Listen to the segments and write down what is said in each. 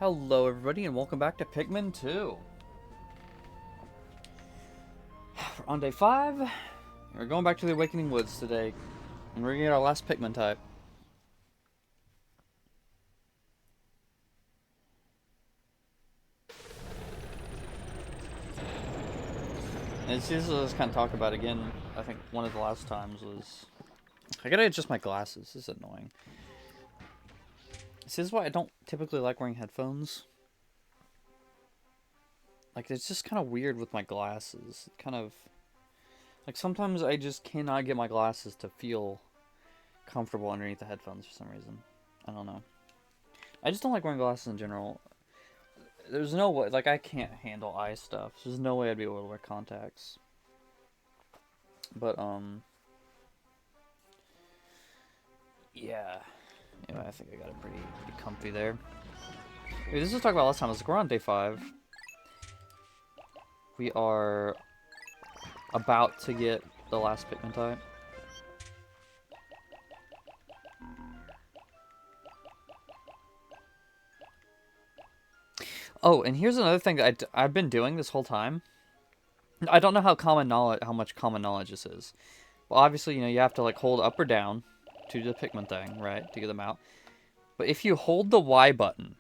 Hello everybody and welcome back to Pikmin 2. We're on day 5. We're going back to the Awakening Woods today. And we're gonna get our last Pikmin type. And this is what I was kind of talking about again. I think one of the last times was... I gotta adjust my glasses. This is annoying. This is why I don't typically like wearing headphones. Like, it's just kind of weird with my glasses. Kind of... Like, sometimes I just cannot get my glasses to feel comfortable underneath the headphones for some reason. I don't know. I just don't like wearing glasses in general. There's no way, like, I can't handle eye stuff. So there's no way I'd be able to wear contacts. But, yeah. Anyway, I think I got it pretty comfy there. Hey, this is talk about last time. We're on day 5. We are about to get the last Pikmin type. Oh, and here's another thing that I've been doing this whole time. I don't know how much common knowledge this is. Well, obviously, you know, you have to like hold up or down to do the Pikmin thing, right, to get them out. But if you hold the Y button,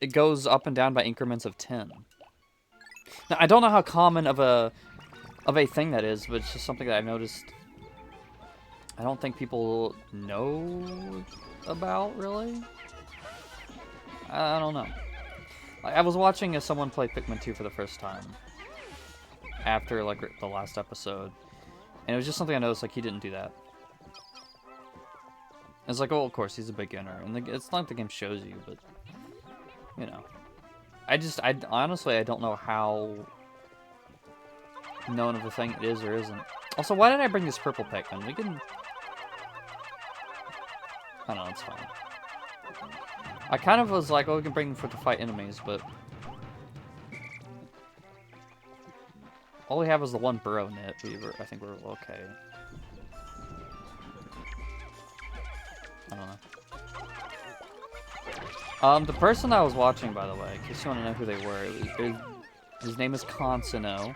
it goes up and down by increments of 10. Now, I don't know how common of a thing that is, but it's just something that I've noticed. I don't think people know about, really. I don't know. I was watching someone play Pikmin 2 for the first time after like the last episode, and it was just something I noticed. Like, he didn't do that. It's like, oh, of course he's a beginner, and it's not like the game shows you, but you know, I honestly I don't know how known of a thing it is or isn't. Also, why did I bring this purple Pikmin? We can... I don't know, it's fine. I kind of was like, oh, we can bring them to fight enemies, but... all we have is the one burrow knit. I think we're okay. I don't know. The person I was watching, by the way, in case you want to know who they were, his name is Consino.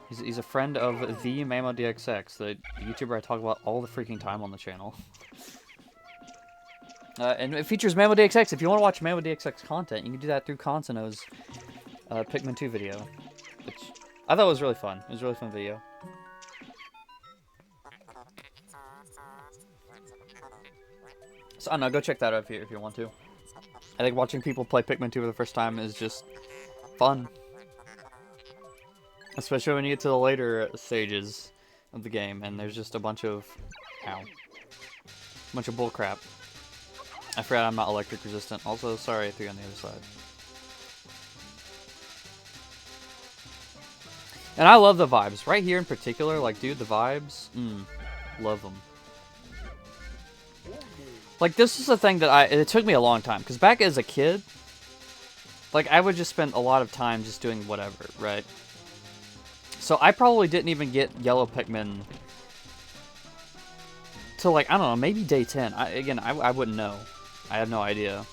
He's a friend of the MamoDXX, the YouTuber I talk about all the freaking time on the channel. And it features MamoDXX. If you want to watch MamoDXX content, you can do that through Consino's Pikmin 2 video, which I thought was really fun. It was a really fun video. So, I don't know, go check that out if you want to. I think watching people play Pikmin 2 for the first time is just fun. Especially when you get to the later stages of the game, and there's just a bunch of... ow. A bunch of bullcrap. I forgot I'm not electric resistant. Also, sorry I threw you on the other side. And I love the vibes. Right here in particular, like, dude, the vibes, love them. Like, this is the thing that it took me a long time, because back as a kid, like, I would just spend a lot of time just doing whatever, right? So I probably didn't even get yellow Pikmin till, like, I don't know, maybe day 10. I wouldn't know. I have no idea.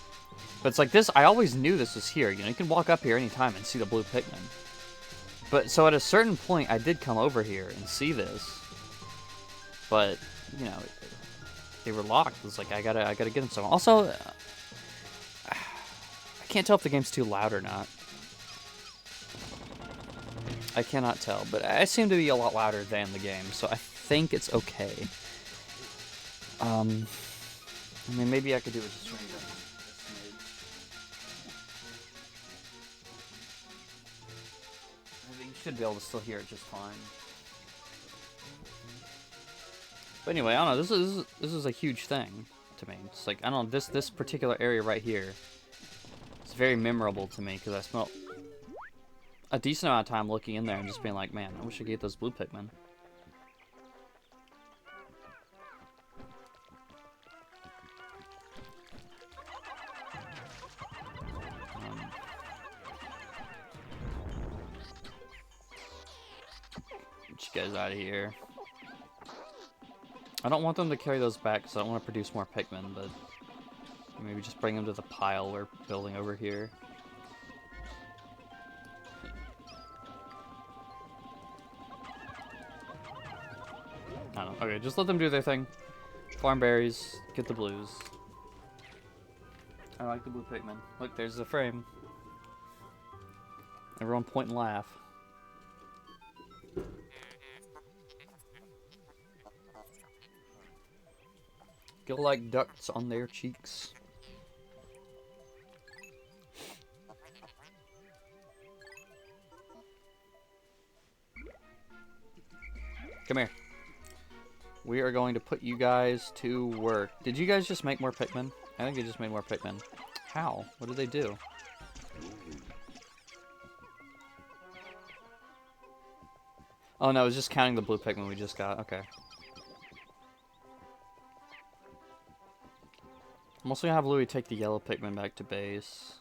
But it's like this, I always knew this was here. You know, you can walk up here anytime and see the blue Pikmin. But, so at a certain point, I did come over here and see this. But, you know, they were locked. It was like, I gotta get them some. Also, I can't tell if the game's too loud or not. I cannot tell, but I seem to be a lot louder than the game, so I think it's okay. I mean, maybe I could do it just right. I think you should be able to still hear it just fine. But anyway, I don't know. This is a huge thing to me. It's like, I don't know, this particular area right here. It's very memorable to me because I spent a decent amount of time looking in there and just being like, man, I wish I could get those blue Pikmin. Get you guys out of here. I don't want them to carry those back because I don't want to produce more Pikmin, but maybe just bring them to the pile we're building over here. I don't know. Okay, just let them do their thing. Farm berries, get the blues. I like the blue Pikmin. Look, there's the frame. Everyone point and laugh. Go like ducts on their cheeks. Come here. We are going to put you guys to work. Did you guys just make more Pikmin? I think they just made more Pikmin. How? What did they do? Oh no, it was just counting the blue Pikmin we just got. Okay. I'm also gonna have Louis take the yellow Pikmin back to base.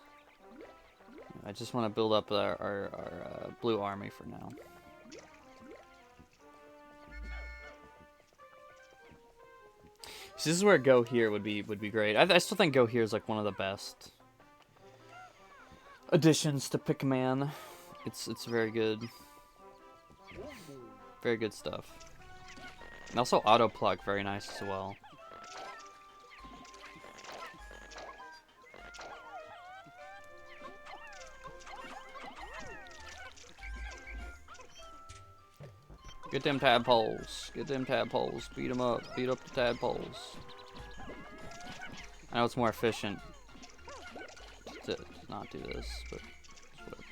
I just want to build up our blue army for now. So this is where Go Here would be great. I still think Go Here is like one of the best additions to Pikmin. It's very good. Very good stuff. And also auto pluck, very nice as well. Get them tadpoles. Get them tadpoles. Beat them up. Beat up the tadpoles. I know it's more efficient to not do this, but whatever.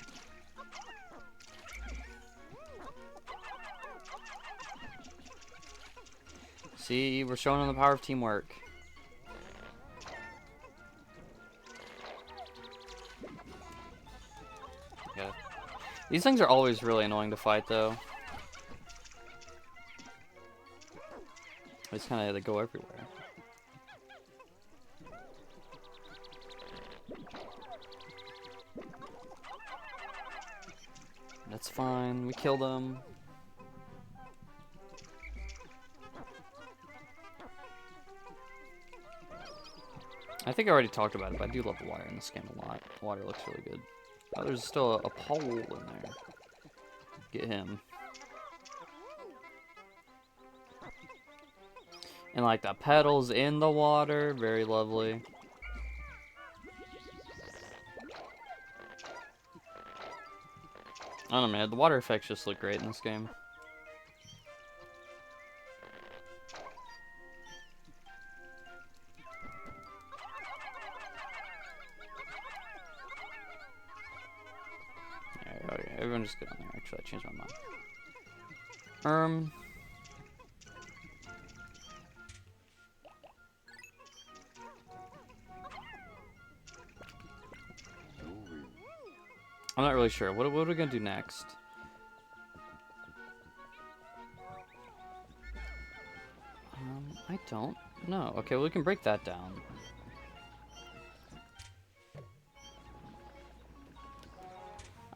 See, we're showing them the power of teamwork. Okay. These things are always really annoying to fight, though. It's kind of, they go everywhere. That's fine. We killed them. I think I already talked about it, but I do love the water in this game a lot. The water looks really good. Oh, there's still a pole in there. Get him. And like the petals in the water, very lovely. I don't know, man. The water effects just look great in this game. Okay, everyone just get on there. Actually, I changed my mind. I'm not really sure. What are we gonna do next? I don't know. Okay, well, we can break that down.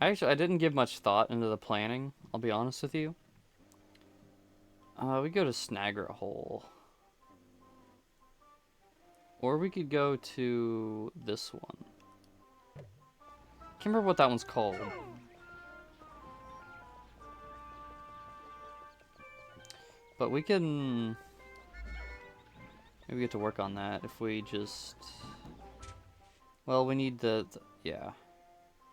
I didn't give much thought into the planning, I'll be honest with you. We go to Snagger Hole. Or we could go to this one. Can't remember what that one's called. But we can maybe get to work on that if we just... Well, we need yeah.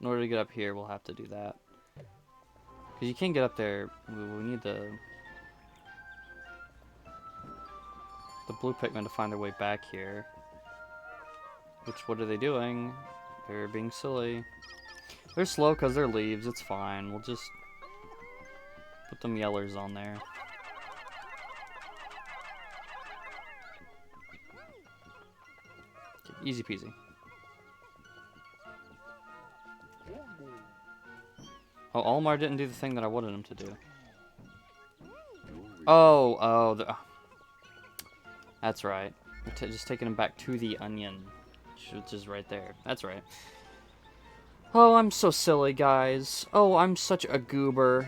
In order to get up here, we'll have to do that. Because you can't get up there. We need the blue Pikmin to find their way back here. Which, what are they doing? They're being silly. They're slow because they're leaves. It's fine. We'll just put them yellers on there. Okay, easy peasy. Oh, Olimar didn't do the thing that I wanted him to do. Oh, that's right. We're just taking him back to the onion, which is right there. That's right. Oh, I'm so silly, guys. Oh, I'm such a goober.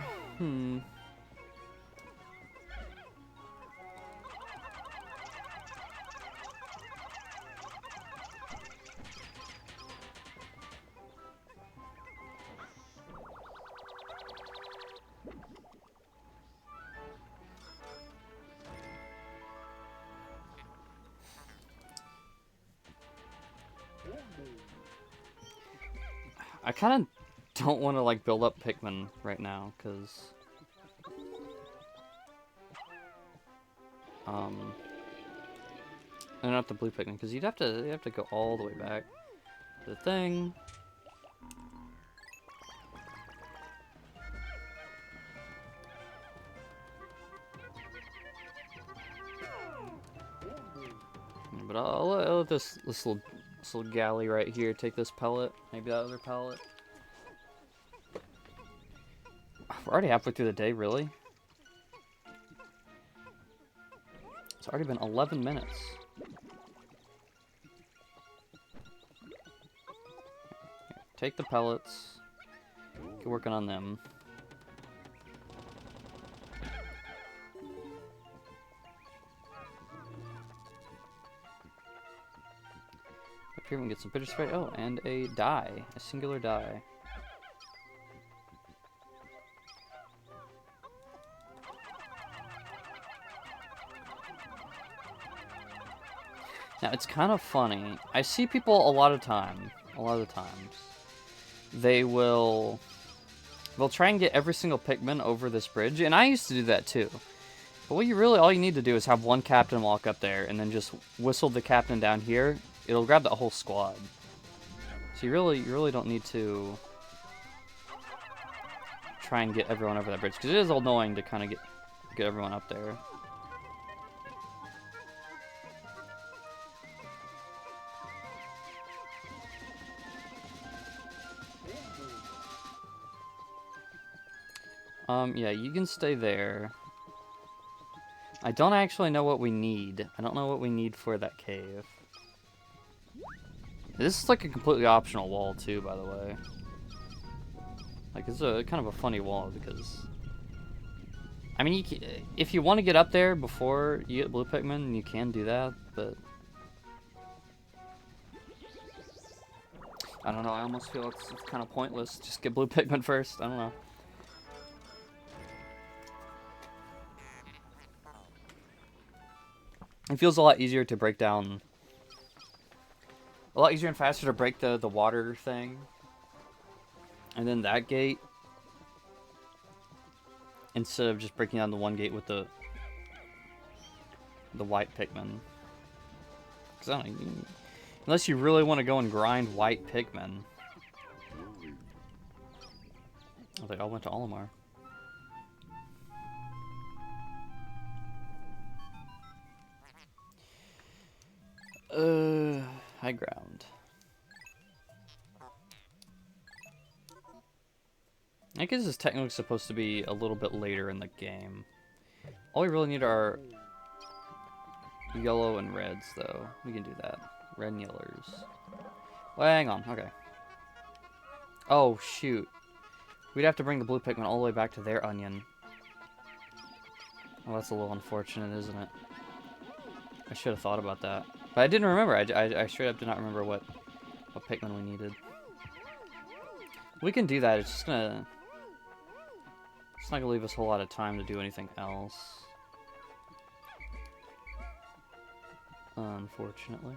I kind of don't want to, like, build up Pikmin right now, because... And not the blue Pikmin, because you'd have to go all the way back to the thing. But I'll let this little galley right here take this pellet, maybe that other pellet. We're already halfway through the day, really? It's already been 11 minutes. Take the pellets. Get working on them. Up here we can get some bitter spray. Oh, and a die. A singular die. Now, it's kind of funny. I see people a lot of the times, they'll try and get every single Pikmin over this bridge, and I used to do that too. But what all you need to do is have one captain walk up there, and then just whistle the captain down here. It'll grab that whole squad. So you really don't need to try and get everyone over that bridge, because it is annoying to kind of get everyone up there. Yeah, you can stay there. I don't actually know what we need. I don't know what we need for that cave. This is like a completely optional wall too, by the way. Like, it's a kind of a funny wall because... I mean, if you want to get up there before you get blue Pikmin, you can do that, but... I don't know, I almost feel it's kind of pointless. Just get blue Pikmin first, I don't know. It feels a lot easier to break down... A lot easier and faster to break the water thing. And then that gate. Instead of just breaking down the one gate with the white Pikmin. Because I don't know, unless you really want to go and grind white Pikmin. Oh, they all went to Olimar. High ground. I guess it's technically supposed to be a little bit later in the game. All we really need are yellow and reds, though. We can do that. Red and yellows. Well, hang on. Okay. Oh, shoot. We'd have to bring the blue Pikmin all the way back to their onion. Well, that's a little unfortunate, isn't it? I should have thought about that. But I didn't remember. I straight up did not remember what Pikmin we needed. We can do that. It's not gonna leave us a whole lot of time to do anything else. Unfortunately.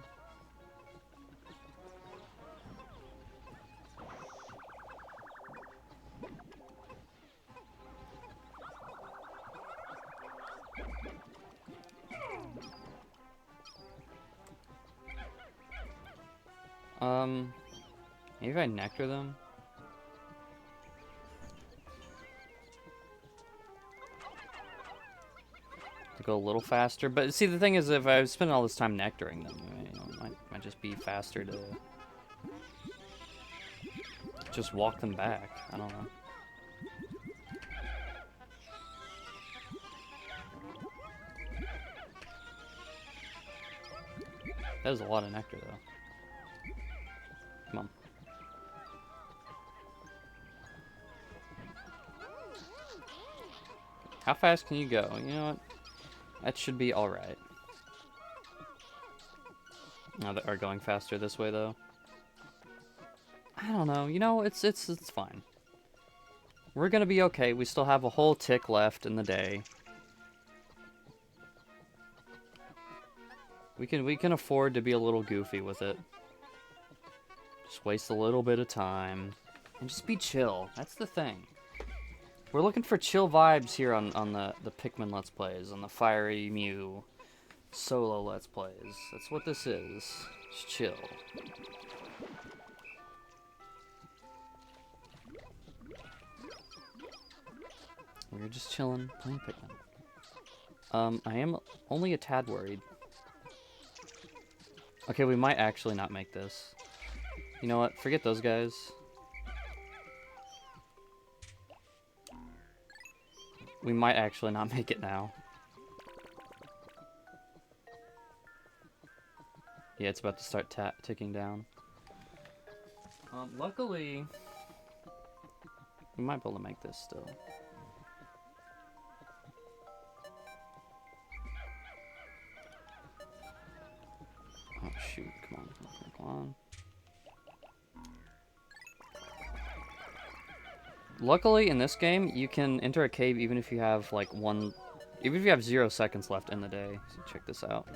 Maybe if I nectar them? To go a little faster, but see, the thing is, if I spend all this time nectaring them, it might just be faster to just walk them back. I don't know. That is a lot of nectar, though. Come on. How fast can you go? You know what? That should be alright. Now they are going faster this way, though. I don't know. You know, it's fine. We're gonna be okay. We still have a whole tick left in the day. We can afford to be a little goofy with it. Just waste a little bit of time. Just be chill. That's the thing. We're looking for chill vibes here on the Pikmin Let's Plays, on the Fiery Mew solo Let's Plays. That's what this is. Just chill. We're just chilling, playing Pikmin. I am only a tad worried. Okay, we might actually not make this. You know what? Forget those guys. We might actually not make it now. Yeah, it's about to start ticking down. Luckily, we might be able to make this still. Oh shoot, come on, come on. Luckily, in this game, you can enter a cave even if you have, like, even if you have 0 seconds left in the day. So check this out.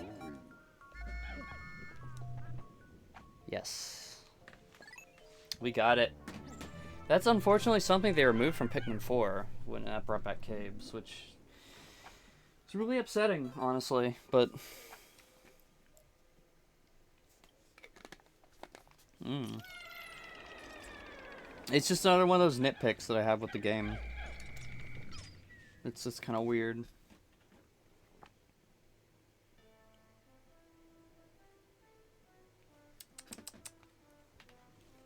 Yes. We got it. That's unfortunately something they removed from Pikmin 4 when that brought back caves, which is really upsetting, honestly, but... It's just another one of those nitpicks that I have with the game. It's just kind of weird.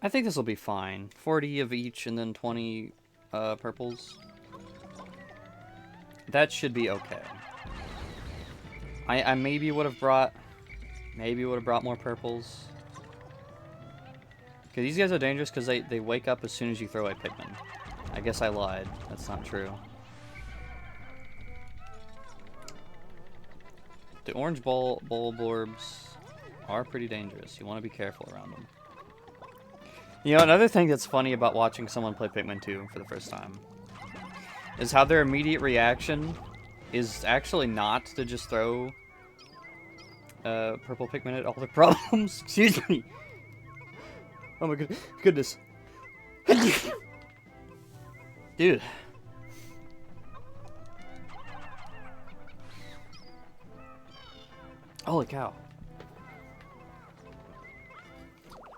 I think this will be fine. 40 of each and then 20 purples. That should be okay. I maybe would have brought more purples. Okay, these guys are dangerous because they wake up as soon as you throw a Pikmin. I guess I lied. That's not true. The orange ball blorbs are pretty dangerous. You want to be careful around them. You know, another thing that's funny about watching someone play Pikmin 2 for the first time is how their immediate reaction is actually not to just throw purple Pikmin at all their problems. Excuse me. Oh my goodness. Dude. Holy cow.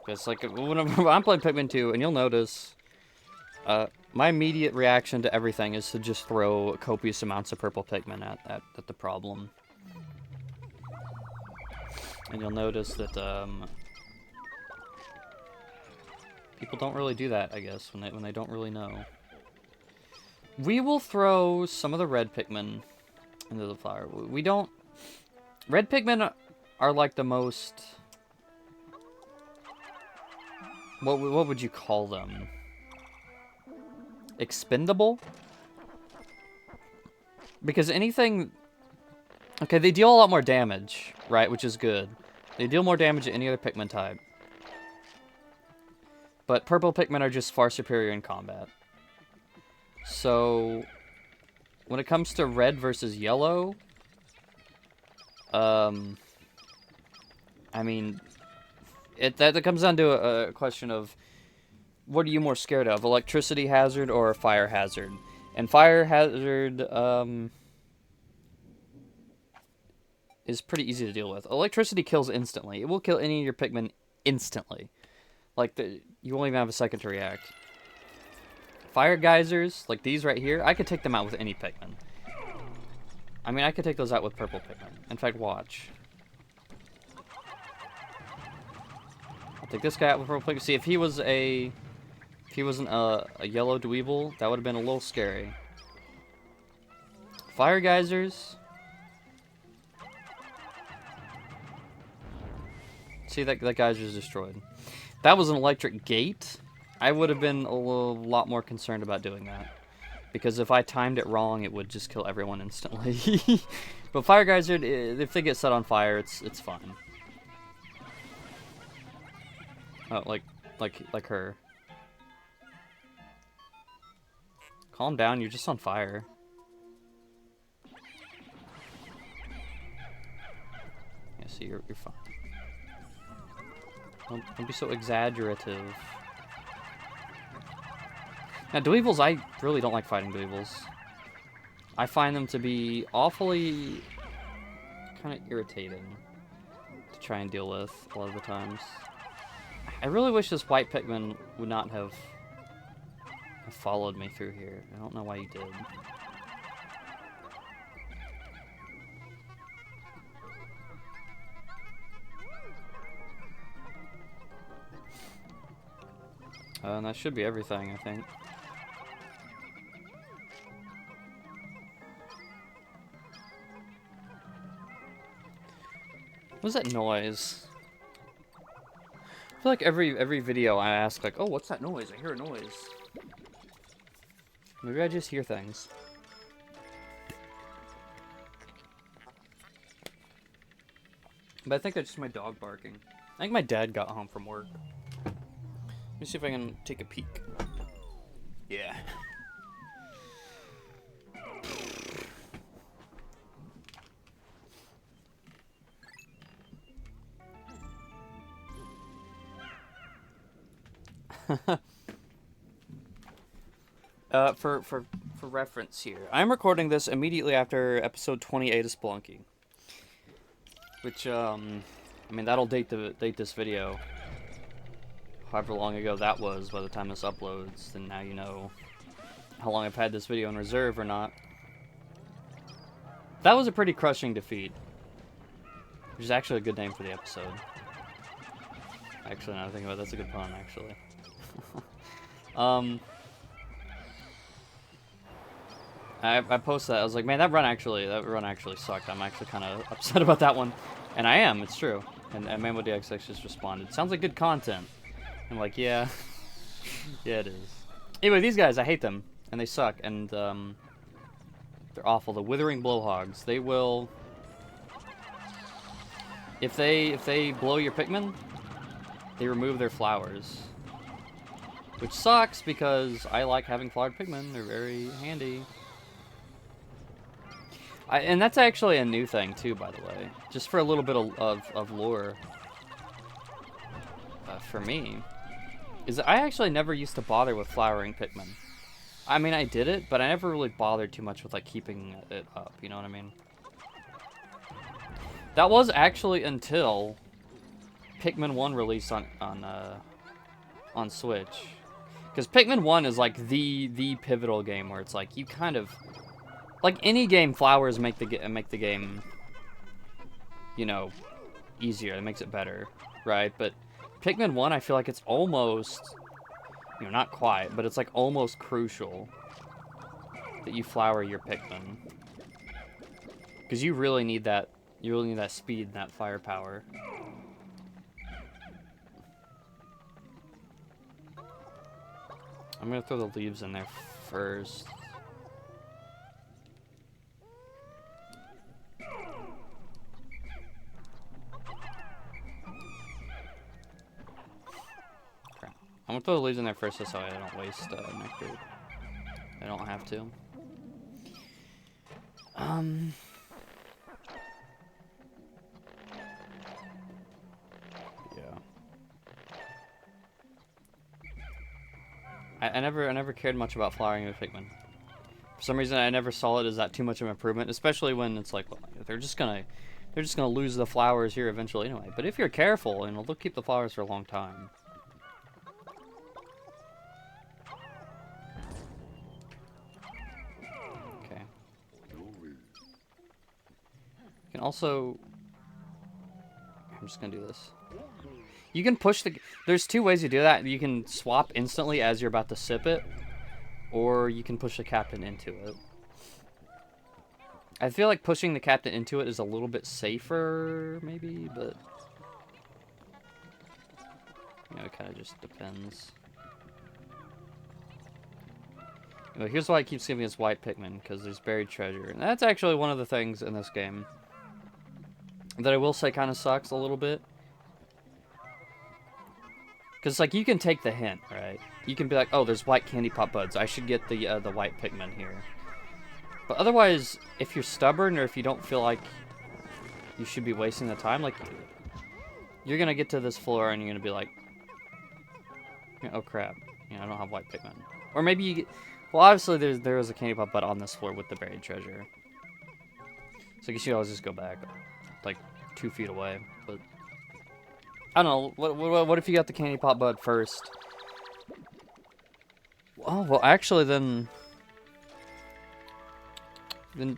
It's like, whenever I'm playing Pikmin 2, and you'll notice, my immediate reaction to everything is to just throw copious amounts of purple Pikmin at the problem. And you'll notice that, people don't really do that, I guess, when they don't really know. We will throw some of the red Pikmin into the flower. We don't... Red Pikmin are like the most... What would you call them? Expendable? Because anything... Okay, they deal a lot more damage, right? Which is good. They deal more damage than any other Pikmin type. But purple Pikmin are just far superior in combat. So, when it comes to red versus yellow, I mean, that comes down to a question of, what are you more scared of, electricity hazard or fire hazard? And fire hazard is pretty easy to deal with. Electricity kills instantly. It will kill any of your Pikmin instantly. Like, you won't even have a second to react. Fire geysers, like these right here, I could take them out with any Pikmin. I mean, I could take those out with purple Pikmin. In fact, watch. I'll take this guy out with purple Pikmin. See, if he wasn't a yellow dweeble, that would have been a little scary. Fire geysers. See, that geyser's destroyed. That was an electric gate. I would have been a lot more concerned about doing that. Because if I timed it wrong, it would just kill everyone instantly. But fire geyser, if they get set on fire, it's fine. Oh, like her. Calm down, you're just on fire. Yeah, see, you're fine. Don't be so exaggerative. Now, dweevils, I really don't like fighting dweevils. I find them to be awfully kind of irritating to try and deal with a lot of the times. I really wish this white Pikmin would not have followed me through here. I don't know why he did. And that should be everything, I think. What was that noise? I feel like every video I ask, like, oh, what's that noise? I hear a noise. Maybe I just hear things. But I think that's just my dog barking. I think my dad got home from work. Let me see if I can take a peek. Yeah. For reference here, I'm recording this immediately after episode 28 of Spelunky, which I mean that'll date this video. However long ago that was by the time this uploads, then now you know how long I've had this video in reserve or not. That was a pretty crushing defeat, which is actually a good name for the episode. Actually, now that I think about it, that's a good pun, actually. I posted that. I was like, man, that run actually sucked. I'm actually kind of upset about that one, and I am. It's true. And Mambo DXX just responded. Sounds like good content. I'm like, yeah, yeah, it is. Anyway, these guys, I hate them, and they suck, and they're awful. The Withering Blowhogs. They will, if they blow your Pikmin, they remove their flowers, which sucks because I like having flowered Pikmin. They're very handy. And that's actually a new thing too, by the way. Just for a little bit of lore for me, is I actually never used to bother with flowering Pikmin. I mean, I did it, but I never really bothered too much with like keeping it up. You know what I mean? That was actually until Pikmin 1 released on Switch, because Pikmin 1 is like the pivotal game where it's like you kind of. Like any game, flowers make the game, you know, easier. It makes it better, right? But Pikmin 1, I feel like it's almost, you know, not quite, but it's like almost crucial that you flower your Pikmin, because you really need that. You really need that speed and that firepower. I'm gonna throw the leaves in there first. I'm gonna throw the leaves in there first so I don't waste nectar. I don't have to. Yeah. I never cared much about flowering with Pikmin. For some reason, I never saw it as that too much of an improvement, especially when it's like, well, they're just gonna lose the flowers here eventually anyway. But if you're careful, you know, they'll keep the flowers for a long time. You can also, I'm just gonna do this. You can push the, there's two ways you do that. You can swap instantly as you're about to sip it, or you can push the captain into it. I feel like pushing the captain into it is a little bit safer, maybe, but you know, it kind of just depends. You know, here's why it keeps giving us white Pikmin, because there's buried treasure, and that's actually one of the things in this game that I will say kind of sucks a little bit. Because, like, you can take the hint, right? You can be like, oh, there's white candy pop buds. I should get the white Pikmin here. But otherwise, if you're stubborn or if you don't feel like you should be wasting the time, like, you're going to get to this floor and you're going to be like, oh, crap. You know, I don't have white Pikmin. Or maybe you get... Well, obviously there is a candy pop bud on this floor with the buried treasure. So I guess you always just go back, like, 2 feet away. But I don't know. What if you got the candy pop bud first? Oh, well, actually, then...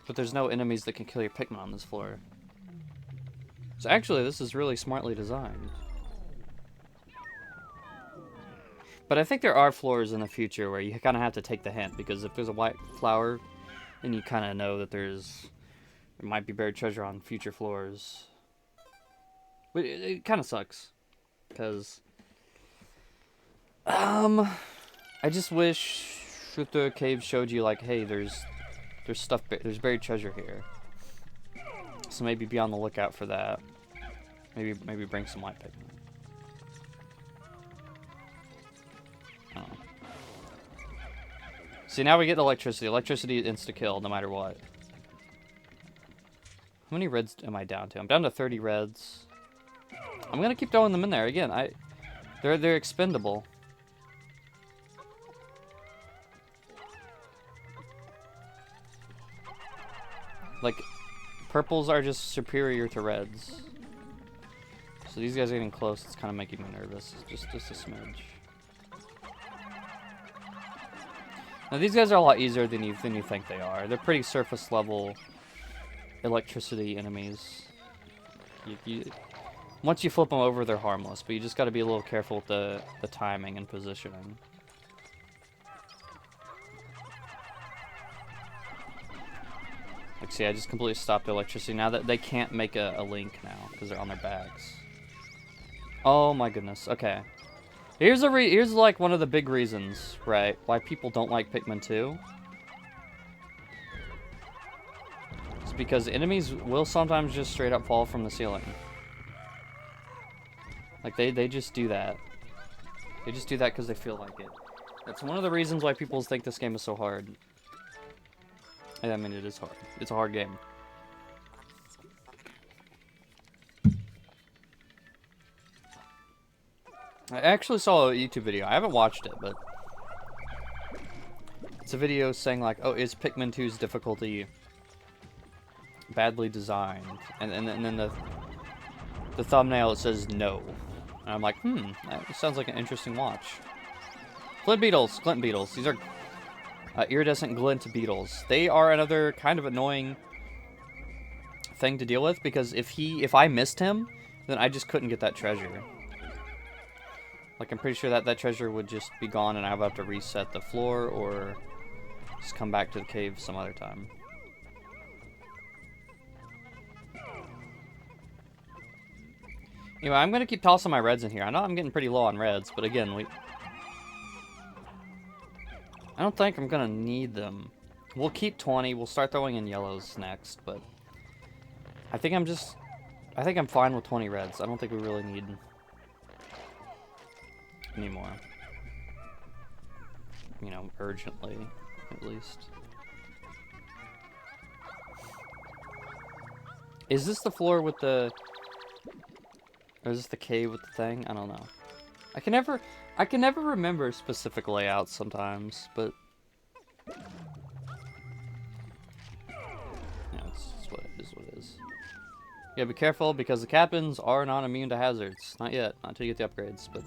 But there's no enemies that can kill your Pikmin on this floor. So actually, this is really smartly designed. But I think there are floors in the future where you kind of have to take the hint, because if there's a white flower, then you kind of know that there might be buried treasure on future floors. But it kind of sucks, because I just wish that the cave showed you, like, hey, there's there's buried treasure here. So maybe be on the lookout for that. Maybe bring some white Pikmin. I don't know. See, now we get electricity. Electricity insta-kill no matter what. How many reds am I down to? I'm down to 30 reds. I'm gonna keep throwing them in there again. They're expendable. Like, purples are just superior to reds. So these guys are getting close. It's kind of making me nervous. Just a smidge. Now these guys are a lot easier than you think they are. They're pretty surface level electricity enemies. Once you flip them over, they're harmless, but you just got to be a little careful with the timing and positioning. Like, see, I just completely stopped the electricity. Now that they can't make a link now because they're on their backs. Oh my goodness. Okay. Here's like one of the big reasons, right, why people don't like Pikmin 2. It's because enemies will sometimes just straight up fall from the ceiling. Like, they just do that. They just do that because they feel like it. That's one of the reasons why people think this game is so hard. I mean, it is hard. It's a hard game. I actually saw a YouTube video. I haven't watched it, but it's a video saying, like, oh, is Pikmin 2's difficulty badly designed? And then the thumbnail, it says no. And I'm like, that sounds like an interesting watch. Glint beetles. These are iridescent glint beetles. They are another kind of annoying thing to deal with, because if I missed him, then I just couldn't get that treasure. Like, I'm pretty sure that treasure would just be gone and I would have to reset the floor or just come back to the cave some other time. Anyway, I'm going to keep tossing my reds in here. I know I'm getting pretty low on reds, but again, I don't think I'm going to need them. We'll keep 20. We'll start throwing in yellows next, but I think I'm fine with 20 reds. I don't think we really need anymore. You know, urgently, at least. Is this the floor with the... Or is this the cave with the thing? I don't know. I can never remember specific layouts sometimes, but... Yeah, it's what it is. Yeah, be careful, because the captains are not immune to hazards. Not yet. Not until you get the upgrades, but...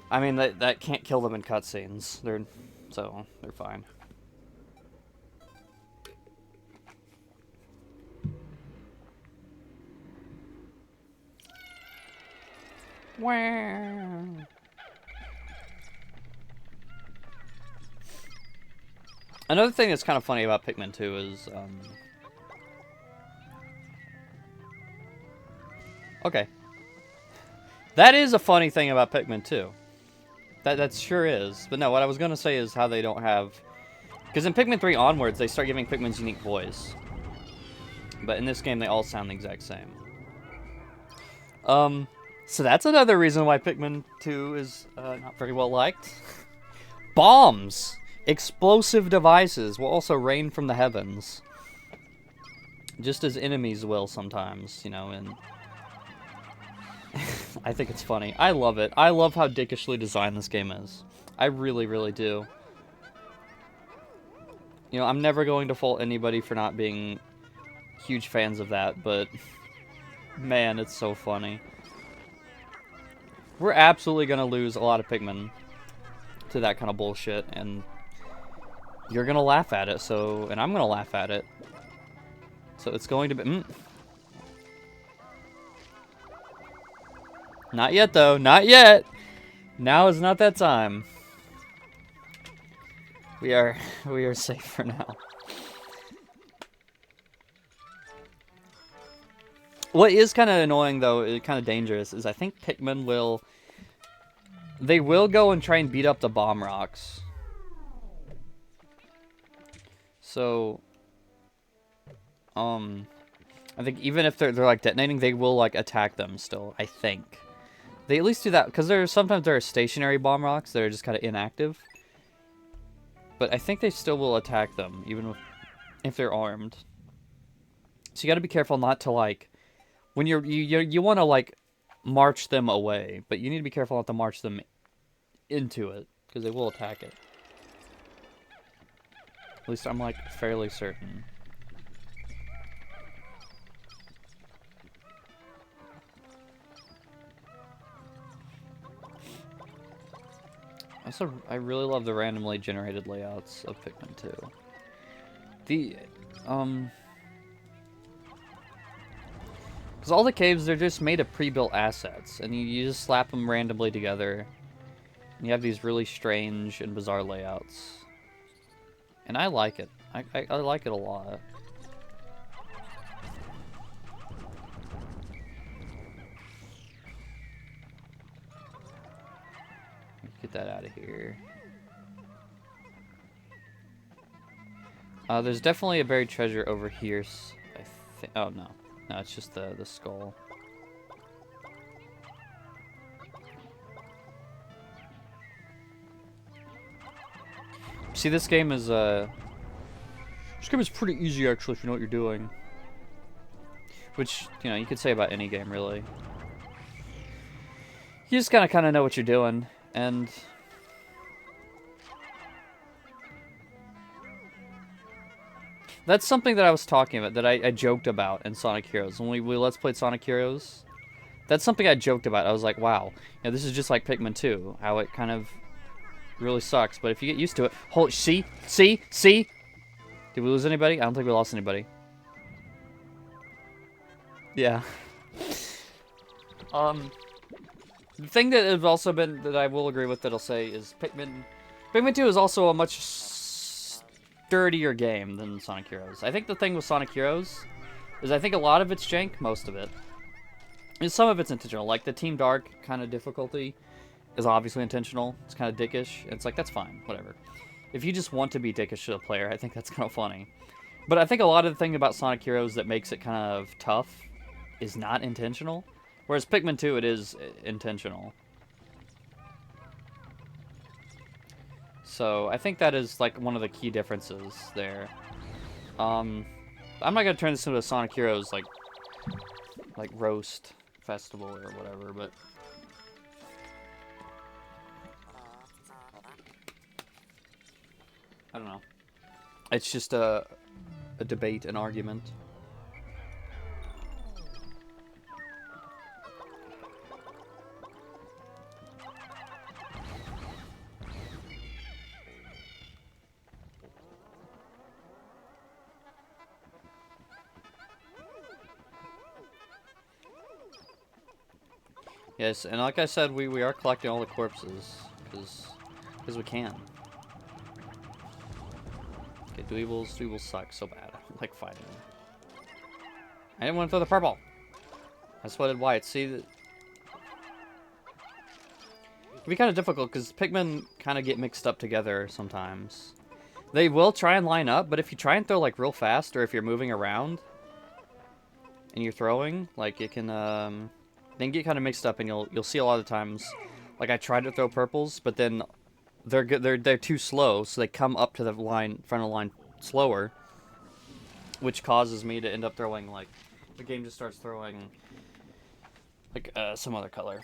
I mean, that can't kill them in cutscenes. They're fine. Wow. Another thing that's kind of funny about Pikmin 2 is, okay. That is a funny thing about Pikmin 2. That sure is. But no, what I was going to say is how they don't have... Because in Pikmin 3 onwards, they start giving Pikmin's unique voice. But in this game, they all sound the exact same. So that's another reason why Pikmin 2 is not very well liked. Bombs! Explosive devices will also rain from the heavens. Just as enemies will sometimes, you know, and... I think it's funny. I love it. I love how dickishly designed this game is. I really, really do. You know, I'm never going to fault anybody for not being huge fans of that, but man, it's so funny. We're absolutely going to lose a lot of Pikmin to that kind of bullshit, and you're going to laugh at it, so, and I'm going to laugh at it. So it's going to be... Not yet, though. Not yet! Now is not that time. We are safe for now. What is kind of annoying, though, kind of dangerous, is I think Pikmin will... They will go and try and beat up the bomb rocks. So... I think even if they're like detonating, they will like attack them still, I think. They at least do that, because sometimes there are stationary bomb rocks that are just kind of inactive. But I think they still will attack them, even if they're armed. So you gotta be careful not to like... When you want to like march them away, but you need to be careful not to march them into it, because they will attack it. At least I'm like fairly certain. Also, I really love the randomly generated layouts of Pikmin 2. Because all the caves, they're just made of pre-built assets, and you just slap them randomly together. And you have these really strange and bizarre layouts. And I like it. I like it a lot. Get that out of here. There's definitely a buried treasure over here. I think. Oh no, no, it's just the skull. See, this game is pretty easy actually if you know what you're doing. Which, you know, you could say about any game really. You just kind of know what you're doing. And that's something that I was talking about, that I joked about in Sonic Heroes. When we Let's Played Sonic Heroes, that's something I joked about. I was like, wow, you know, this is just like Pikmin 2, how it kind of really sucks. But if you get used to it... See? Did we lose anybody? I don't think we lost anybody. Yeah. The thing that has also been, that I will agree with, that I'll say, is Pikmin 2 is also a much sturdier game than Sonic Heroes. I think the thing with Sonic Heroes is I think a lot of it's jank, most of it. And some of it's intentional, like the Team Dark kind of difficulty is obviously intentional. It's kind of dickish. It's like, that's fine, whatever. If you just want to be dickish to a player, I think that's kind of funny. But I think a lot of the thing about Sonic Heroes that makes it kind of tough is not intentional. Whereas Pikmin 2, it is intentional. So, I think that is, like, one of the key differences there. I'm not gonna turn this into a Sonic Heroes, like roast festival or whatever, but... I don't know. It's just a debate, an argument. Yes, and like I said, we are collecting all the corpses, because we can. Okay, dweebles suck so bad. I don't like fighting them. I didn't want to throw the purple. I sweated white. See, it can be kind of difficult, because Pikmin kind of get mixed up together sometimes. They will try and line up, but if you try and throw, like, real fast, or if you're moving around, and you're throwing, like, it can, then get kind of mixed up, and you'll see a lot of times, like I tried to throw purples, but then they're too slow, so they come up to the line, front of the line slower, which causes me to end up throwing, like, the game just starts throwing, like, some other color.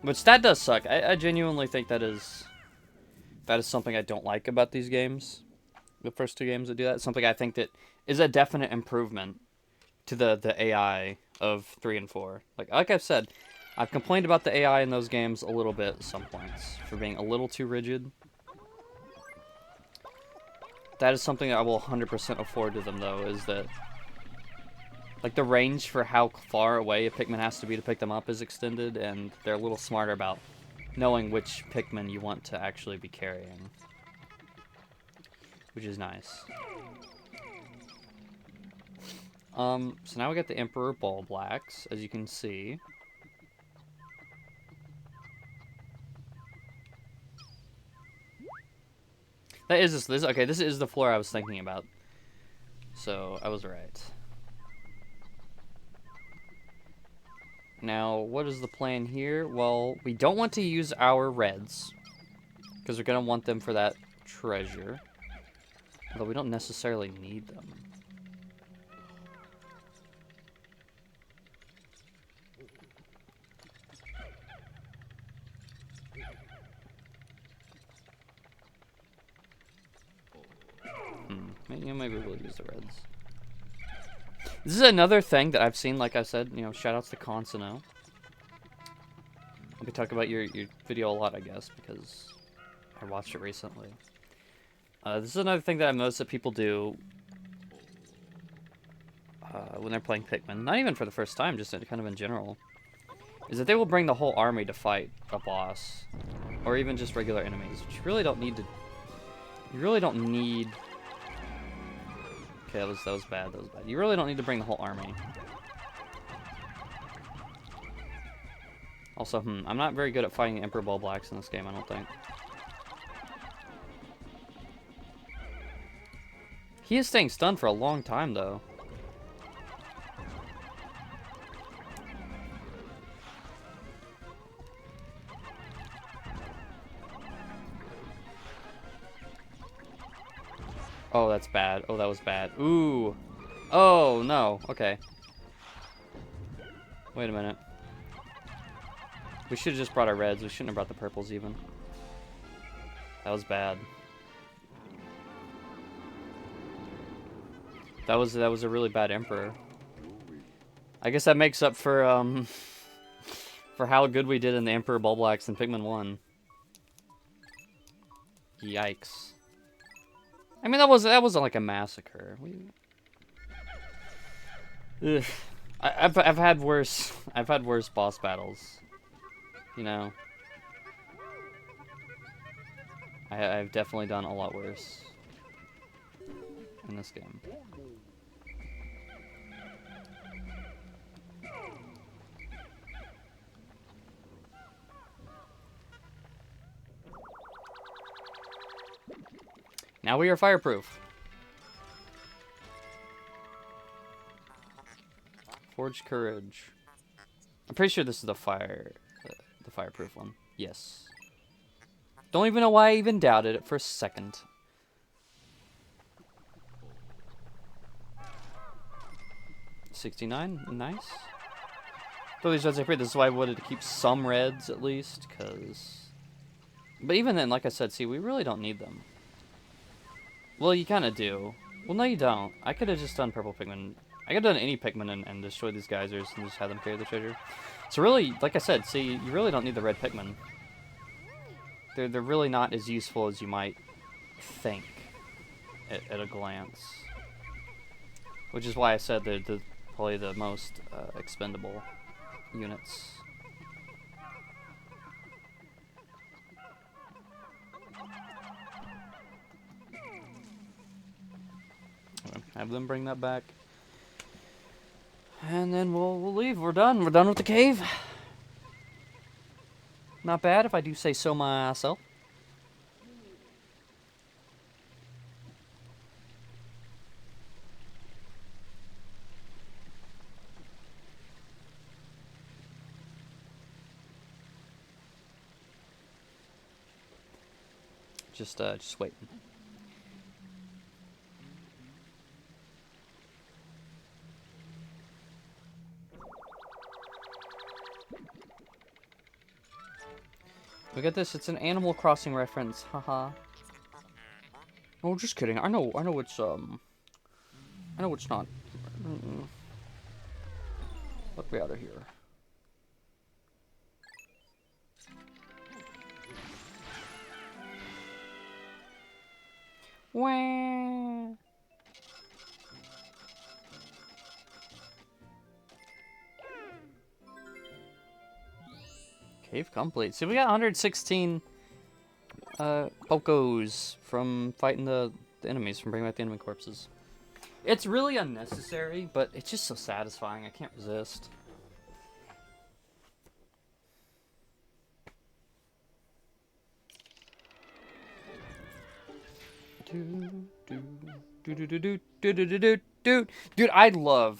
Which that does suck. I genuinely think that is something I don't like about these games. The first two games that do that. Something I think that is a definite improvement to the AI of 3 and 4. Like I've said, I've complained about the AI in those games a little bit at some points for being a little too rigid. That is something I will 100% afford to them, though, is that like the range for how far away a Pikmin has to be to pick them up is extended, and they're a little smarter about knowing which Pikmin you want to actually be carrying, which is nice. So now we got the Emperor Ball Blacks, as you can see. That is this. Okay, this is the floor I was thinking about. So I was right. Now, what is the plan here? Well, we don't want to use our reds, because we're going to want them for that treasure. Although we don't necessarily need them. Maybe we'll use the reds. This is another thing that I've seen, like I said, you know, shoutouts to Consino. I'll be talking about your video a lot, I guess, because I watched it recently. This is another thing that I've noticed that people do when they're playing Pikmin. Not even for the first time, just kind of in general. Is that they will bring the whole army to fight a boss. Or even just regular enemies, which you really don't need to... You really don't need... Okay, that was bad, that was bad. You really don't need to bring the whole army. Also, I'm not very good at fighting Emperor Ball Blacks in this game, I don't think. He is staying stunned for a long time, though. Oh, that's bad. Oh, that was bad. Ooh. Oh, no. Okay. Wait a minute. We should have just brought our reds. We shouldn't have brought the purples, even. That was bad. That was a really bad Emperor. I guess that makes up for, for how good we did in the Emperor Ball Blacks in Pikmin 1. Yikes. I mean, that wasn't like a massacre. Ugh. I've had worse boss battles. You know. I've definitely done a lot worse in this game. Now we are fireproof. Forged Courage. I'm pretty sure this is the fireproof one. Yes. Don't even know why I even doubted it for a second. $69, nice. Though these reds are pretty, this is why I wanted to keep some reds at least, cause. But even then, like I said, see, we really don't need them. Well, you kind of do. Well, no, you don't. I could have just done purple Pikmin. I could have done any Pikmin and destroyed these geysers and just had them carry the treasure. So really, like I said, see, you really don't need the red Pikmin. They're really not as useful as you might think at a glance. Which is why I said they're probably the most expendable units. Have them bring that back. And then we'll leave. We're done. We're done with the cave. Not bad, if I do say so myself. Just waiting. We got this. It's an Animal Crossing reference. Haha. Oh, just kidding. I know it's not. Let me out of here. Wah. Cave complete. See, we got 116 Pokos from fighting the enemies, from bringing back the enemy corpses. It's really unnecessary, but it's just so satisfying. I can't resist. Dude,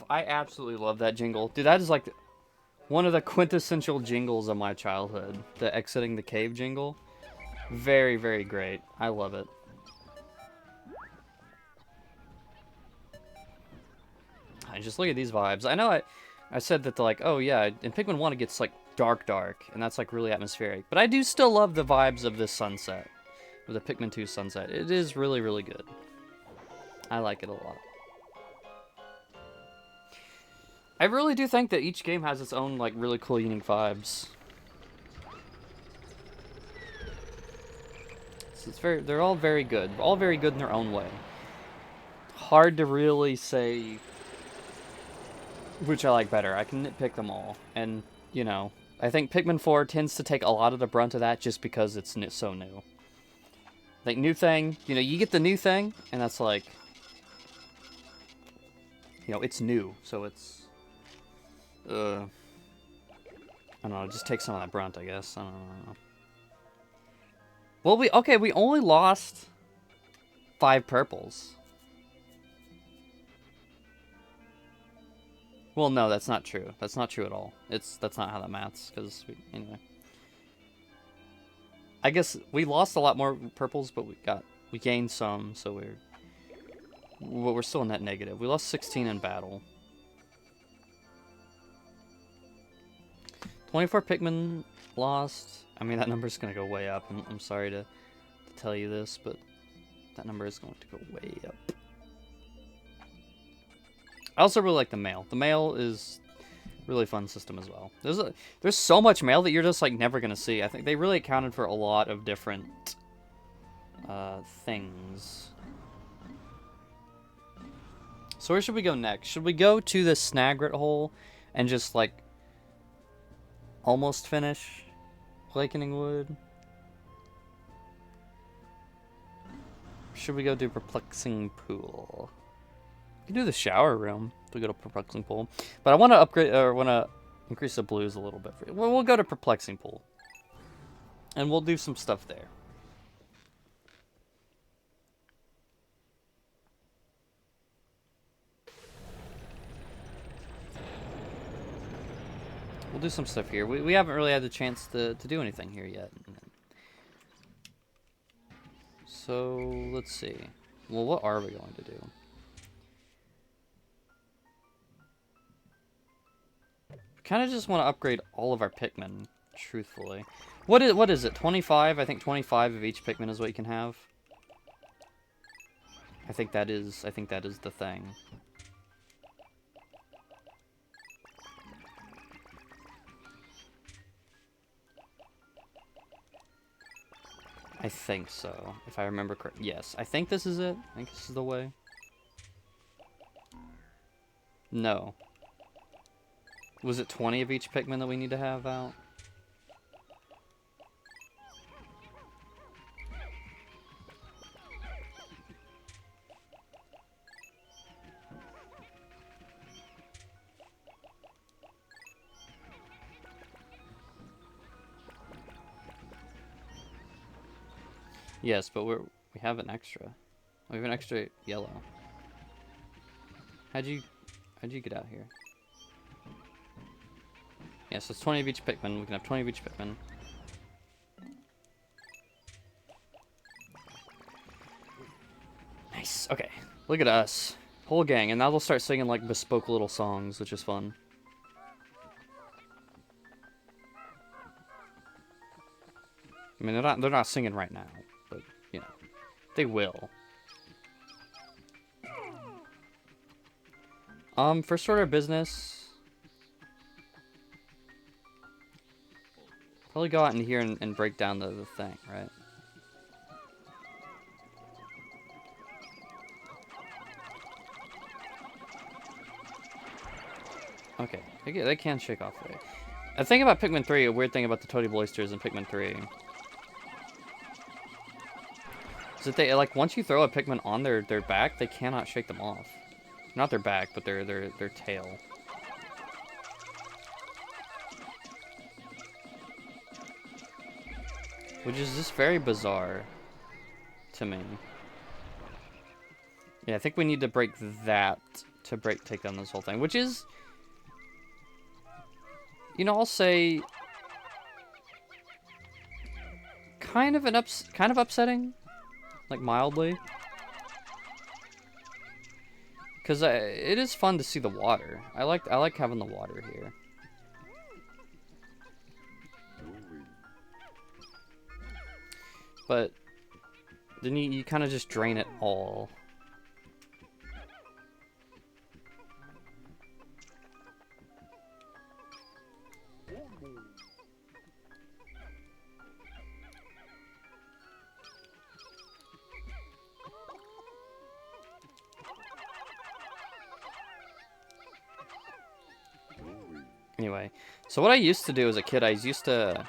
I absolutely love that jingle. Dude, that is like one of the quintessential jingles of my childhood. The exiting the cave jingle. Very, very great. I love it. I just look at these vibes. I know I said that like, oh yeah, in Pikmin 1 it gets like dark, and that's like really atmospheric. But I do still love the vibes of this sunset. With the Pikmin 2 sunset. It is really, really good. I like it a lot. I really do think that each game has its own like really cool, unique vibes. So they're all very good. All very good in their own way. Hard to really say which I like better. I can nitpick them all. And, you know, I think Pikmin 4 tends to take a lot of the brunt of that just because it's so new. Like, new thing, you know, you get the new thing, and that's like, you know, it's new, so it's, I don't know, it just takes some of that brunt, I guess. I don't know. Well, we only lost 5 purples. Well, no, that's not true. That's not true at all. That's not how that maths, because, anyway. I guess we lost a lot more purples, but we gained some, so we're still net negative. We lost 16 in battle. 24 Pikmin lost. I mean, that number's gonna go way up. I'm sorry to tell you this, but that number is going to go way up. I also really like the mail. The mail is really fun system as well. There's so much mail that you're just like never gonna see. I think they really accounted for a lot of different things. So where should we go next? Should we go to the Snagret hole and just like almost finish Awakening Wood? Should we go do Perplexing Pool? We can do the shower room to go to Perplexing Pool. But I want to upgrade, or want to increase the blues a little bit. We'll go to Perplexing Pool. And we'll do some stuff there. We'll do some stuff here. We haven't really had the chance to do anything here yet. So, let's see. Well, what are we going to do? Kind of just want to upgrade all of our Pikmin, truthfully. What is it? 25? I think 25 of each Pikmin is what you can have. I think that is the thing. I think so, if I remember correctly. Yes, I think this is it. I think this is the way. No. Was it 20 of each Pikmin that we need to have out? Yes, but we have an extra. We have an extra yellow. How'd you get out here? Yeah, so it's 20 of each Pikmin. We can have 20 of each Pikmin. Nice. Okay. Look at us. Whole gang. And now they'll start singing like bespoke little songs, which is fun. I mean, they're not singing right now, but you know, they will. First order of business. Probably go out in here and break down the thing, right? Okay, they can shake off it. I think about Pikmin 3, a weird thing about the Toady Bloisters in Pikmin 3 is that they, like, once you throw a Pikmin on their back, they cannot shake them off. Not their back, but their tail. Which is just very bizarre to me. Yeah, I think we need to break that to take down this whole thing, which is, you know, I'll say kind of upsetting, like mildly, because it is fun to see the water. I like having the water here. But then you kind of just drain it all. Anyway, so what I used to do as a kid, I used to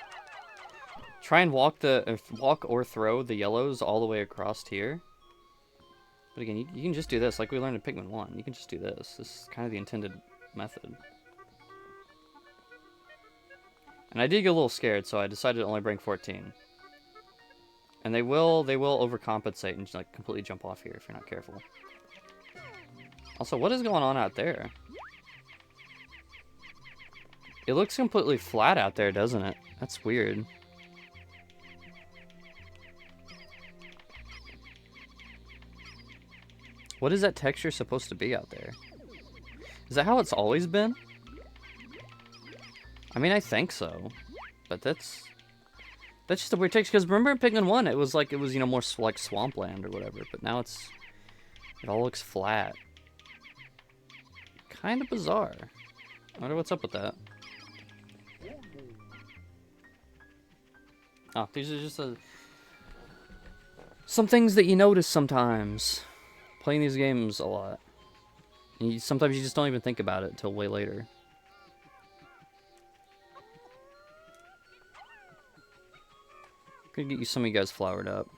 try and walk or throw the yellows all the way across here. But again, you can just do this, like we learned in Pikmin 1. You can just do this. This is kind of the intended method. And I did get a little scared, so I decided to only bring 14. And they will overcompensate and just, like, completely jump off here if you're not careful. Also, what is going on out there? It looks completely flat out there, doesn't it? That's weird. What is that texture supposed to be out there? Is that how it's always been? I mean, I think so. But that's just a weird texture. Because remember in Pikmin 1, it was, you know, more like swampland or whatever. But now it all looks flat. Kind of bizarre. I wonder what's up with that. Oh, these are just some things that you notice sometimes. Playing these games a lot. And sometimes you just don't even think about it until way later. Gonna get some of you guys flowered up.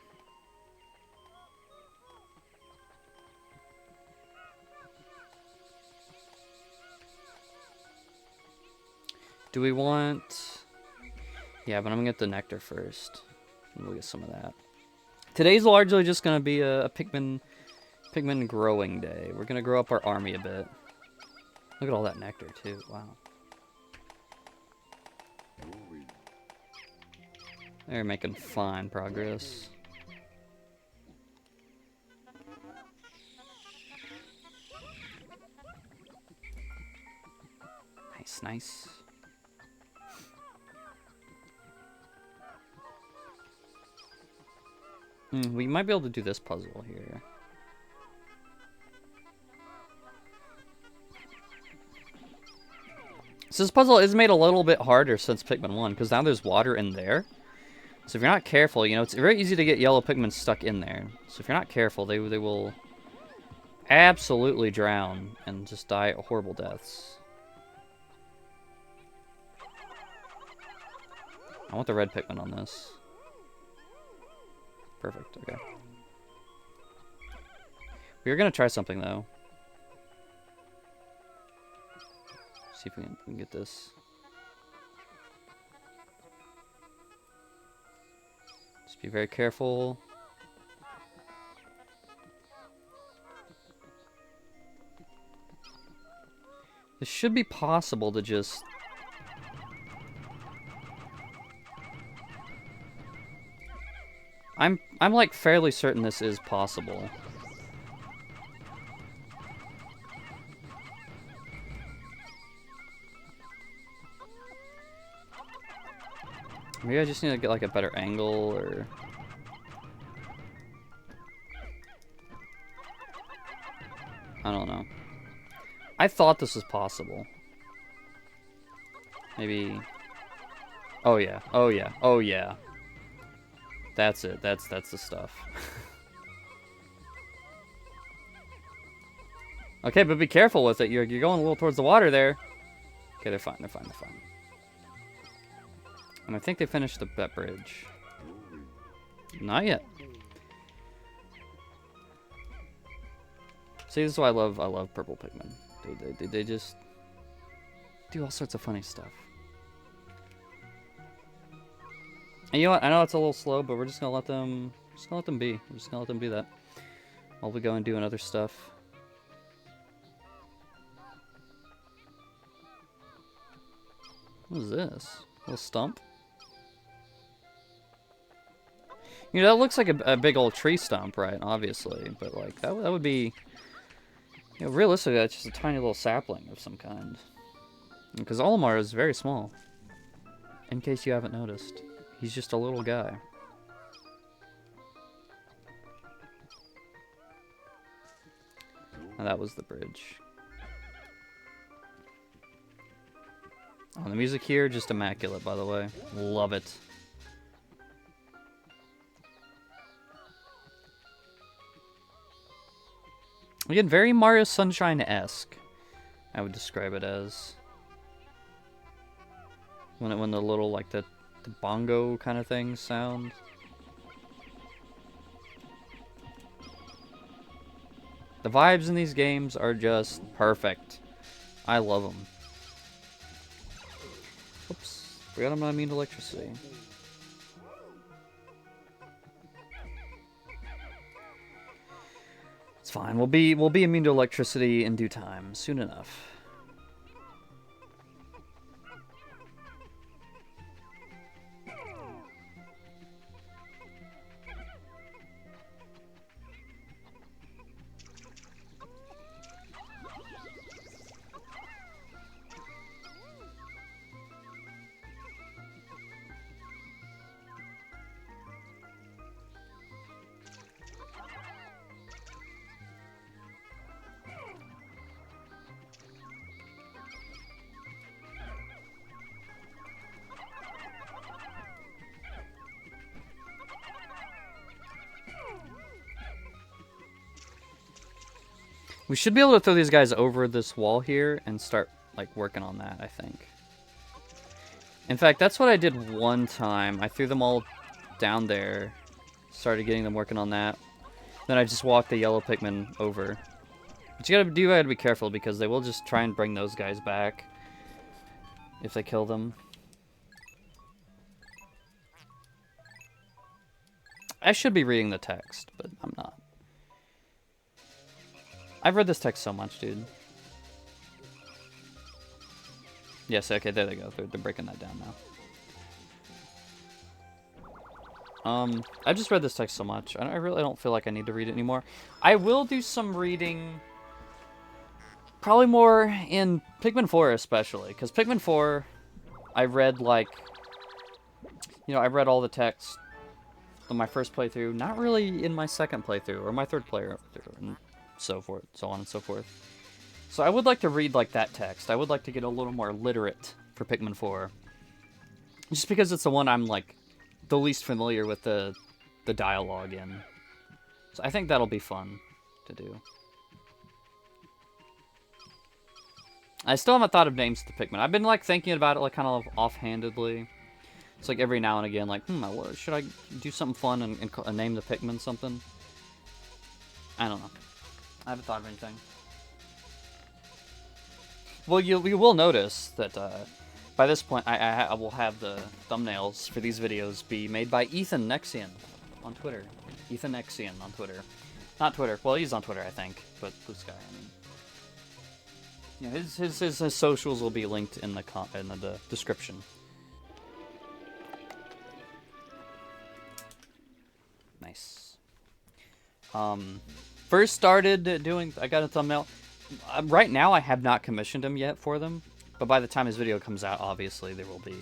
Do we want... Yeah, but I'm gonna get the nectar first. And we'll get some of that. Today's largely just gonna be a Pikmin growing day. We're gonna grow up our army a bit. Look at all that nectar too. Wow. They're making fine progress. Nice, nice. We might be able to do this puzzle here. So this puzzle is made a little bit harder since Pikmin 1, because now there's water in there. So if you're not careful, you know, it's very easy to get yellow Pikmin stuck in there. So if you're not careful, they will absolutely drown and just die horrible deaths. I want the red Pikmin on this. Perfect, okay. We are going to try something, though. See if we can get this. Just be very careful. This should be possible to just... I'm like fairly certain this is possible. Maybe I just need to get like a better angle or... I don't know. I thought this was possible. Maybe... Oh yeah, oh yeah, oh yeah. That's it, that's the stuff. Okay, but be careful with it. You're going a little towards the water there. Okay, they're fine, they're fine, they're fine. And I think they finished that bridge. Not yet. See, this is why I love purple Pikmin. They just do all sorts of funny stuff. And you know what? I know it's a little slow, but we're just gonna let them be. We're just gonna let them do that. While we go and do other stuff. What is this? A little stump? You know, that looks like a big old tree stump, right? Obviously, but like that would be, you know, realistically, that's just a tiny little sapling of some kind. Because Olimar is very small. In case you haven't noticed, he's just a little guy. And that was the bridge. Oh, the music here, just immaculate, by the way. Love it. Again, very Mario Sunshine-esque, I would describe it as. When the little, like, the bongo kind of things sound. The vibes in these games are just perfect. I love them. Oops, forgot I'm not immune to electricity. It's fine. We'll be immune to electricity in due time, soon enough. We should be able to throw these guys over this wall here and start, like, working on that, I think. In fact, that's what I did one time. I threw them all down there, started getting them working on that. Then I just walked the yellow Pikmin over. But you gotta be careful because they will just try and bring those guys back if they kill them. I should be reading the text, but I'm not. I've read this text so much, dude. Yes, okay, there they go. They're breaking that down now. I just read this text so much. I really don't feel like I need to read it anymore. I will do some reading, probably more in Pikmin 4 especially, because Pikmin 4, I read like, you know, I read all the text on my first playthrough, not really in my second playthrough or my third playthrough, and so forth, so on and so forth. So I would like to read like that text. I would like to get a little more literate for Pikmin 4, just because it's the one I'm like the least familiar with the dialogue in. So I think that'll be fun to do. I still haven't thought of names to Pikmin. I've been like thinking about it like kind of offhandedly. It's like every now and again, like, should I do something fun and name the Pikmin something? I don't know. I haven't thought of anything. Well, you will notice that by this point, I will have the thumbnails for these videos be made by Ethan Nexian on Twitter. Ethan Nexian on Twitter. Not Twitter. Well, he's on Twitter, I think. But this guy, I mean. Yeah, his socials will be linked in the description. Nice. First started doing, I got a thumbnail. Right now, I have not commissioned him yet for them, but by the time his video comes out, obviously there will be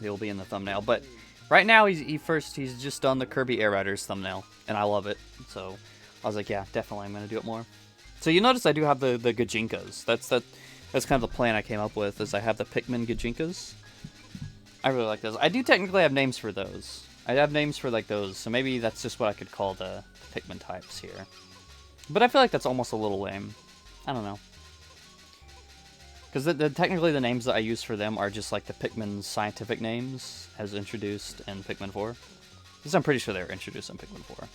He'll be in the thumbnail. But right now, he's just done the Kirby Air Riders thumbnail, and I love it. So I was like, yeah, definitely, I'm gonna do it more. So you notice I do have the Gajinkas. That's kind of the plan I came up with. Is I have the Pikmin Gajinkas. I really like those. I do technically have names for those. I have names for like those, so maybe that's just what I could call the Pikmin types here. But I feel like that's almost a little lame. I don't know. Because technically the names that I use for them are just like the Pikmin's scientific names as introduced in Pikmin 4. Because I'm pretty sure they were introduced in Pikmin 4.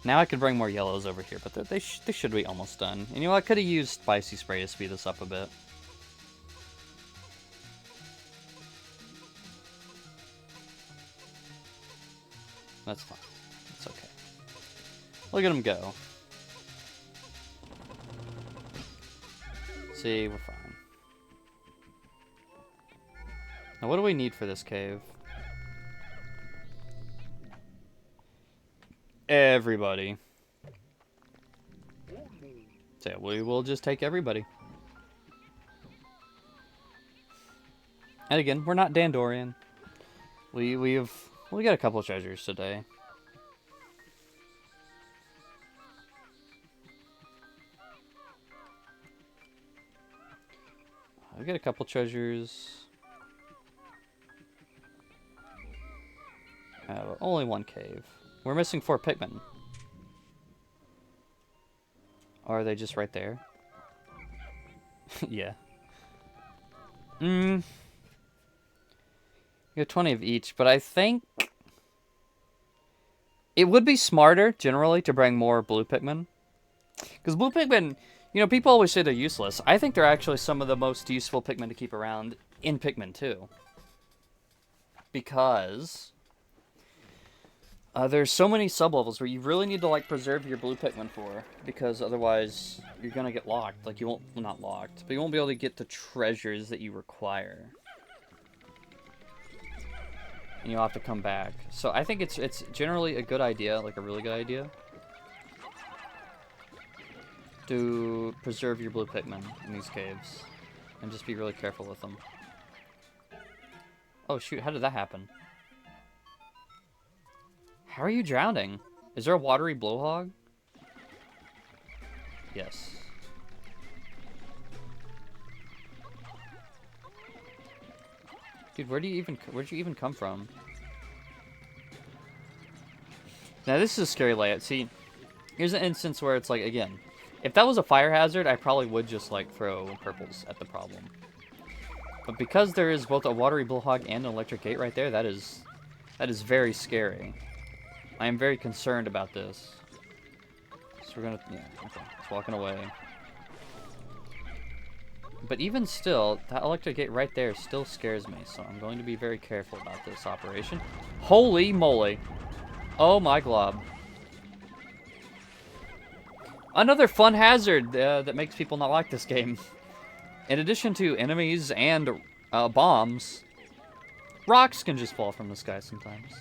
Now I could bring more yellows over here, but they should be almost done. And you know, I could have used Spicy Spray to speed this up a bit. That's fine. It's okay. Look at him go. See, we're fine. Now, what do we need for this cave? Everybody. So yeah, we will just take everybody. And again, we're not Dandorian. We got a couple of treasures today. We got a couple treasures. Only one cave. We're missing 4 Pikmin. Or are they just right there? Yeah. You got 20 of each, but I think it would be smarter, generally, to bring more blue Pikmin. Because blue Pikmin, you know, people always say they're useless. I think they're actually some of the most useful Pikmin to keep around in Pikmin 2. Because there's so many sublevels where you really need to, like, preserve your blue Pikmin for. Because otherwise, you're going to get locked. Like, you won't, well, not locked, but you won't be able to get the treasures that you require. And you'll have to come back. So I think it's generally a good idea, like a really good idea, to preserve your blue Pikmin in these caves. And just be really careful with them. Oh shoot, how did that happen? How are you drowning? Is there a watery blowhog? Yes. Dude, where'd you even come from? Now this is a scary layout. See, here's an instance where it's like, again, if that was a fire hazard, I probably would just like throw purples at the problem. But because there is both a watery blowhog and an electric gate right there, that is very scary. I am very concerned about this. So we're gonna, yeah, okay, it's walking away. But even still, that electric gate right there still scares me, so I'm going to be very careful about this operation. Holy moly. Oh my glob. Another fun hazard that makes people not like this game. In addition to enemies and bombs, rocks can just fall from the sky sometimes.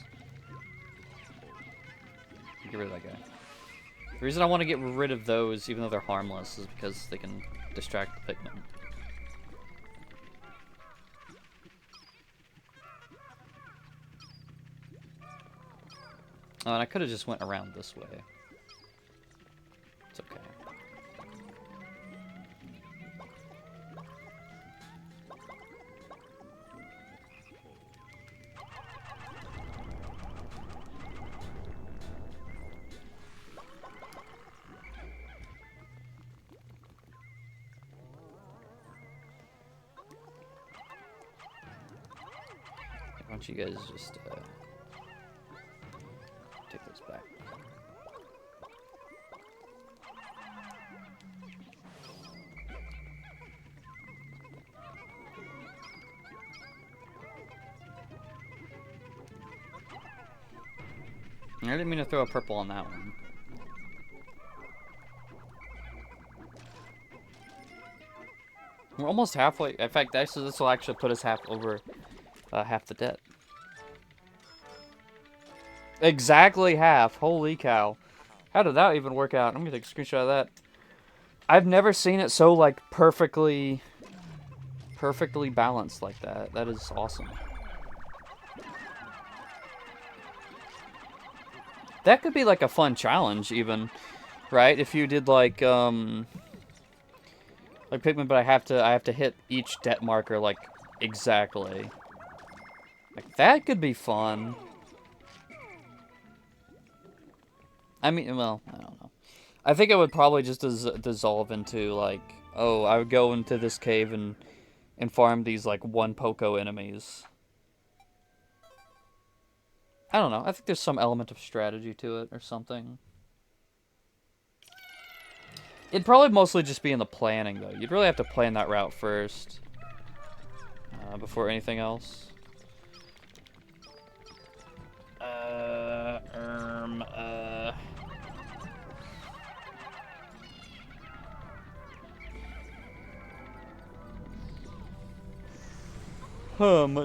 Get rid of that guy. The reason I want to get rid of those, even though they're harmless, is because they can distract the Pikmin. Oh, and I could have just went around this way. It's okay. Why don't you guys just take this back? I didn't mean to throw a purple on that one. We're almost halfway. In fact, actually, this will actually put us half the debt. Exactly half. Holy cow. How did that even work out? I'm gonna take a screenshot of that. I've never seen it so, like, perfectly perfectly balanced like that. That is awesome. That could be like a fun challenge even, right? If you did like Pikmin, but I have to hit each det marker like exactly. Like that could be fun. I mean, well, I don't know. I think it would probably just dissolve into like, oh, I would go into this cave and farm these like one Poco enemies. I don't know. I think there's some element of strategy to it or something. It'd probably mostly just be in the planning though. You'd really have to plan that route first before anything else.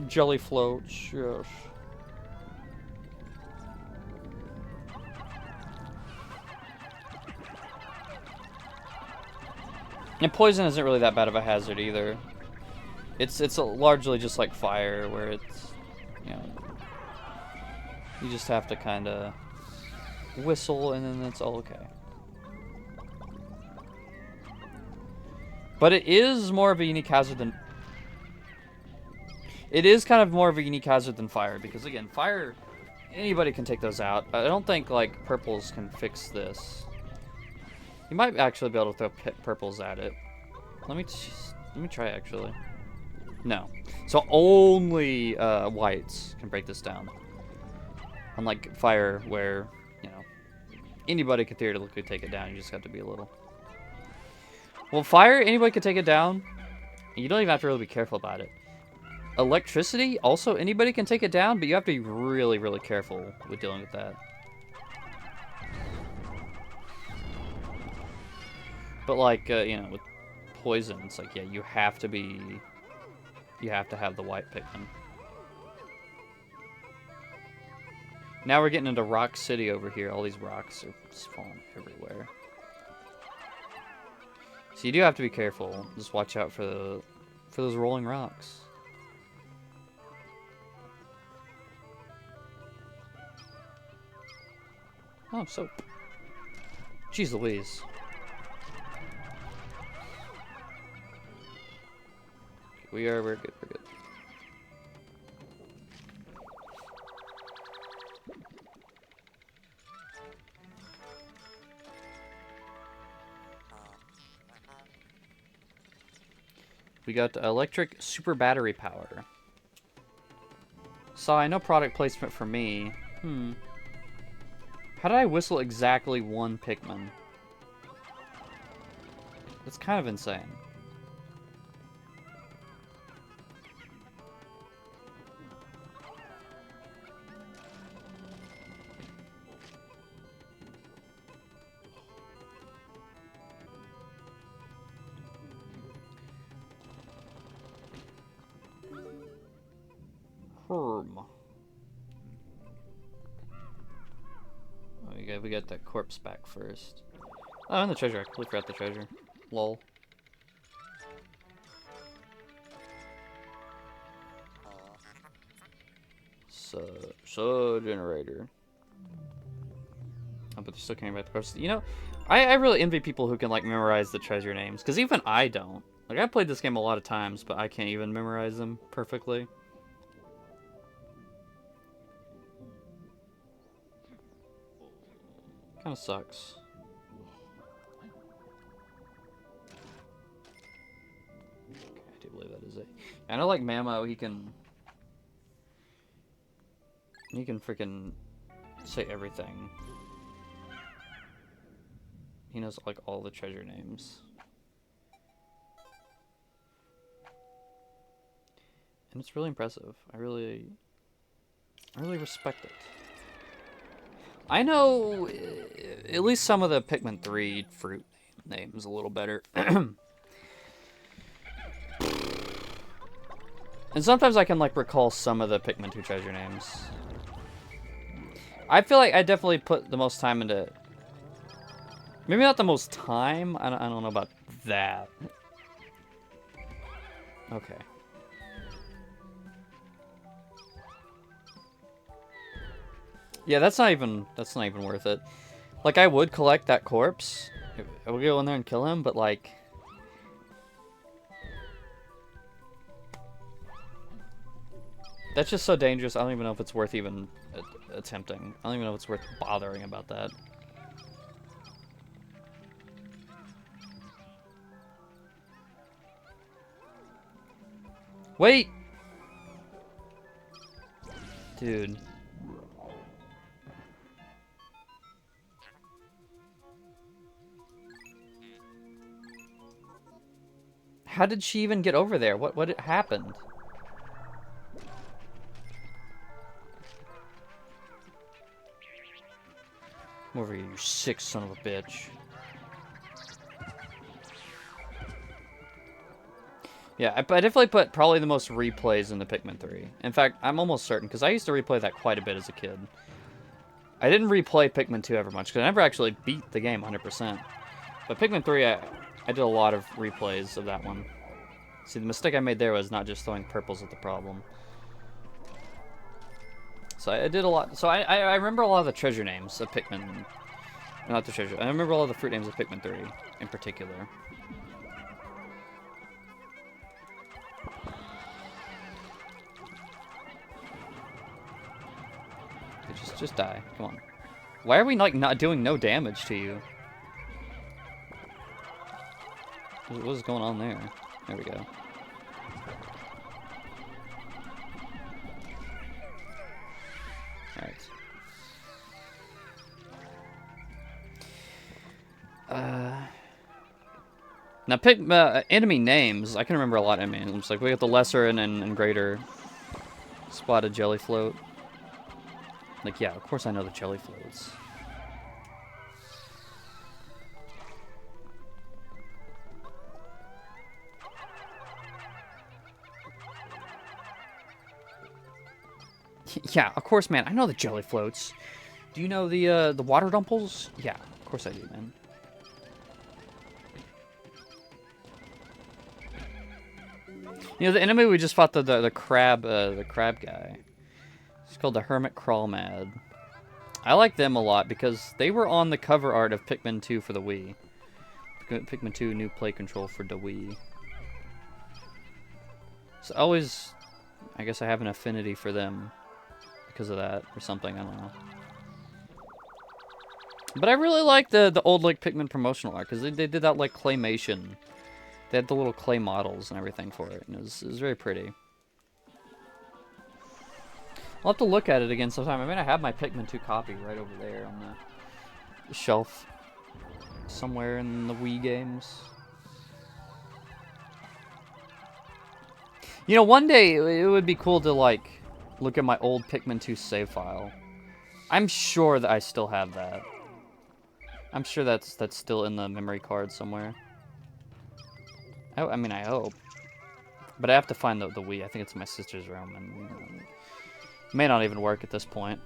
Jelly floats, yes. And poison isn't really that bad of a hazard either. It's largely just like fire, where it's, you know, you just have to kind of whistle and then it's all okay. But it is more of a unique hazard than... It is kind of more of a unique hazard than fire, because again, fire, anybody can take those out. I don't think like purples can fix this. You might actually be able to throw purples at it. Let me try actually. No. So only whites can break this down. Unlike fire, where, you know, anybody could theoretically take it down. You just have to be a little... Well, fire, anybody can take it down. You don't even have to really be careful about it. Electricity, also anybody can take it down, but you have to be really, really careful with dealing with that. But like, you know, with poison, it's like, yeah, you have to have the white Pikmin. Now we're getting into Rock City over here. All these rocks are just falling everywhere. So you do have to be careful. Just watch out for those rolling rocks. Oh, soap. Jeez Louise. We're good, we're good. We got electric super battery power. So I know product placement for me. How did I whistle exactly one Pikmin? That's kind of insane. We got that corpse back first. Oh, and the treasure. I completely forgot the treasure. Lol. So generator. Oh, but they're still carrying back the corpse. You know, I really envy people who can like memorize the treasure names, because even I don't. Like, I've played this game a lot of times, but I can't even memorize them perfectly. Kind of sucks. Okay, I do believe that is it. And I like Mamo, he can freaking say everything. He knows like all the treasure names. And it's really impressive. I really respect it. I know at least some of the Pikmin 3 fruit names a little better. And sometimes I can like recall some of the Pikmin 2 treasure names. I feel like I definitely put the most time into... Maybe not the most time. I don't know about that. Okay. Yeah, that's not even worth it. Like, I would collect that corpse. I would go in there and kill him, but like, that's just so dangerous. I don't even know if it's worth even attempting. I don't even know if it's worth bothering about that. Wait! Dude. How did she even get over there? What happened? Come over here, you sick son of a bitch. Yeah, I definitely put probably the most replays in the Pikmin 3. In fact, I'm almost certain, because I used to replay that quite a bit as a kid. I didn't replay Pikmin 2 ever much, because I never actually beat the game 100%. But Pikmin 3, I did a lot of replays of that one. See, the mistake I made there was not just throwing purples at the problem. So I did a lot. So I remember a lot of the treasure names of Pikmin. Not the treasure. I remember all of the fruit names of Pikmin 3 in particular. Just die. Come on. Why are we like not doing no damage to you? What is going on there? There we go. Alright. Now, pick enemy names. I can remember a lot of enemy names. Like, we got the lesser and greater spotted jelly float. Like, yeah, of course I know the jelly floats. Yeah, of course, man. I know the jelly floats. Do you know the water dumples? Yeah, of course I do, man. You know, the enemy we just fought, the crab guy. It's called the Hermit Crawlmad. I like them a lot because they were on the cover art of Pikmin 2 for the Wii. Pikmin 2 new play control for the Wii. So I guess I have an affinity for them because of that or something. I don't know. But I really like the old like Pikmin promotional art because they did that like claymation. They had the little clay models and everything for it, and it was very pretty. I'll have to look at it again sometime. I mean, I have my Pikmin 2 copy right over there on the shelf somewhere in the Wii games. You know, one day it would be cool to like look at my old Pikmin 2 save file. I'm sure that I still have that. I'm sure that's still in the memory card somewhere. I mean, I hope. But I have to find the Wii. I think it's in my sister's room, and it may not even work at this point.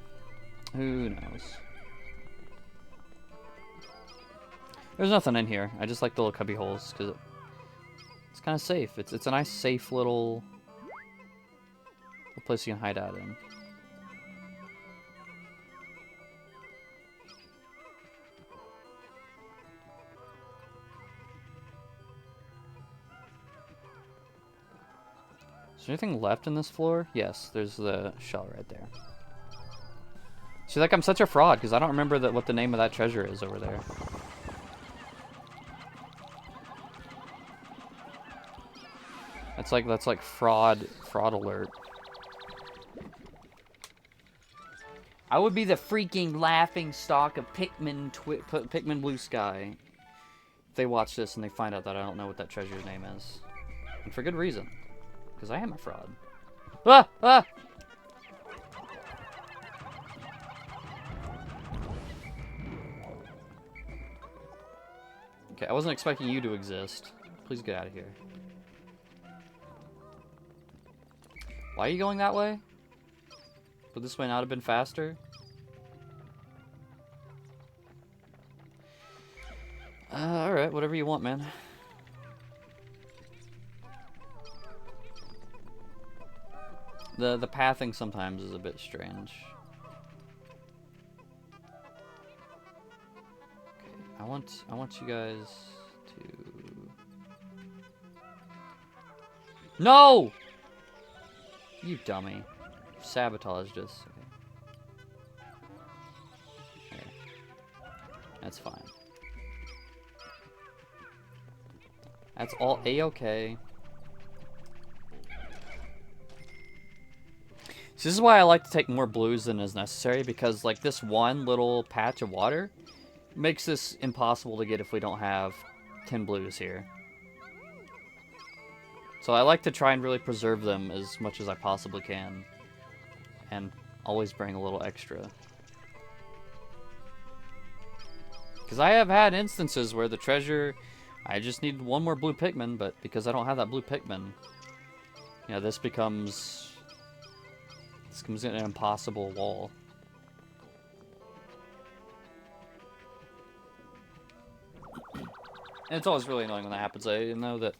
Who knows? There's nothing in here. I just like the little cubby holes because it's kind of safe. It's a nice, safe little place you can hide out in. Is there anything left in this floor? Yes, there's the shell right there. See, like, I'm such a fraud because I don't remember what the name of that treasure is over there. That's like fraud alert. I would be the freaking laughing stock of Pikmin Blue Sky if they watch this and they find out that I don't know what that treasure's name is. And for good reason. Because I am a fraud. Ah! Ah! Okay, I wasn't expecting you to exist. Please get out of here. Why are you going that way? Would this way not have been faster? Alright, whatever you want, man. The pathing sometimes is a bit strange. Okay, I want you guys to... No! You dummy. Sabotaged us. Okay. There. That's fine. That's all A-okay. So this is why I like to take more blues than is necessary, because like this one little patch of water makes this impossible to get if we don't have 10 blues here. So I like to try and really preserve them as much as I possibly can, and always bring a little extra. Because I have had instances where the treasure, I just need one more blue Pikmin, but because I don't have that blue Pikmin, you know, this becomes an impossible wall. And it's always really annoying when that happens. I know that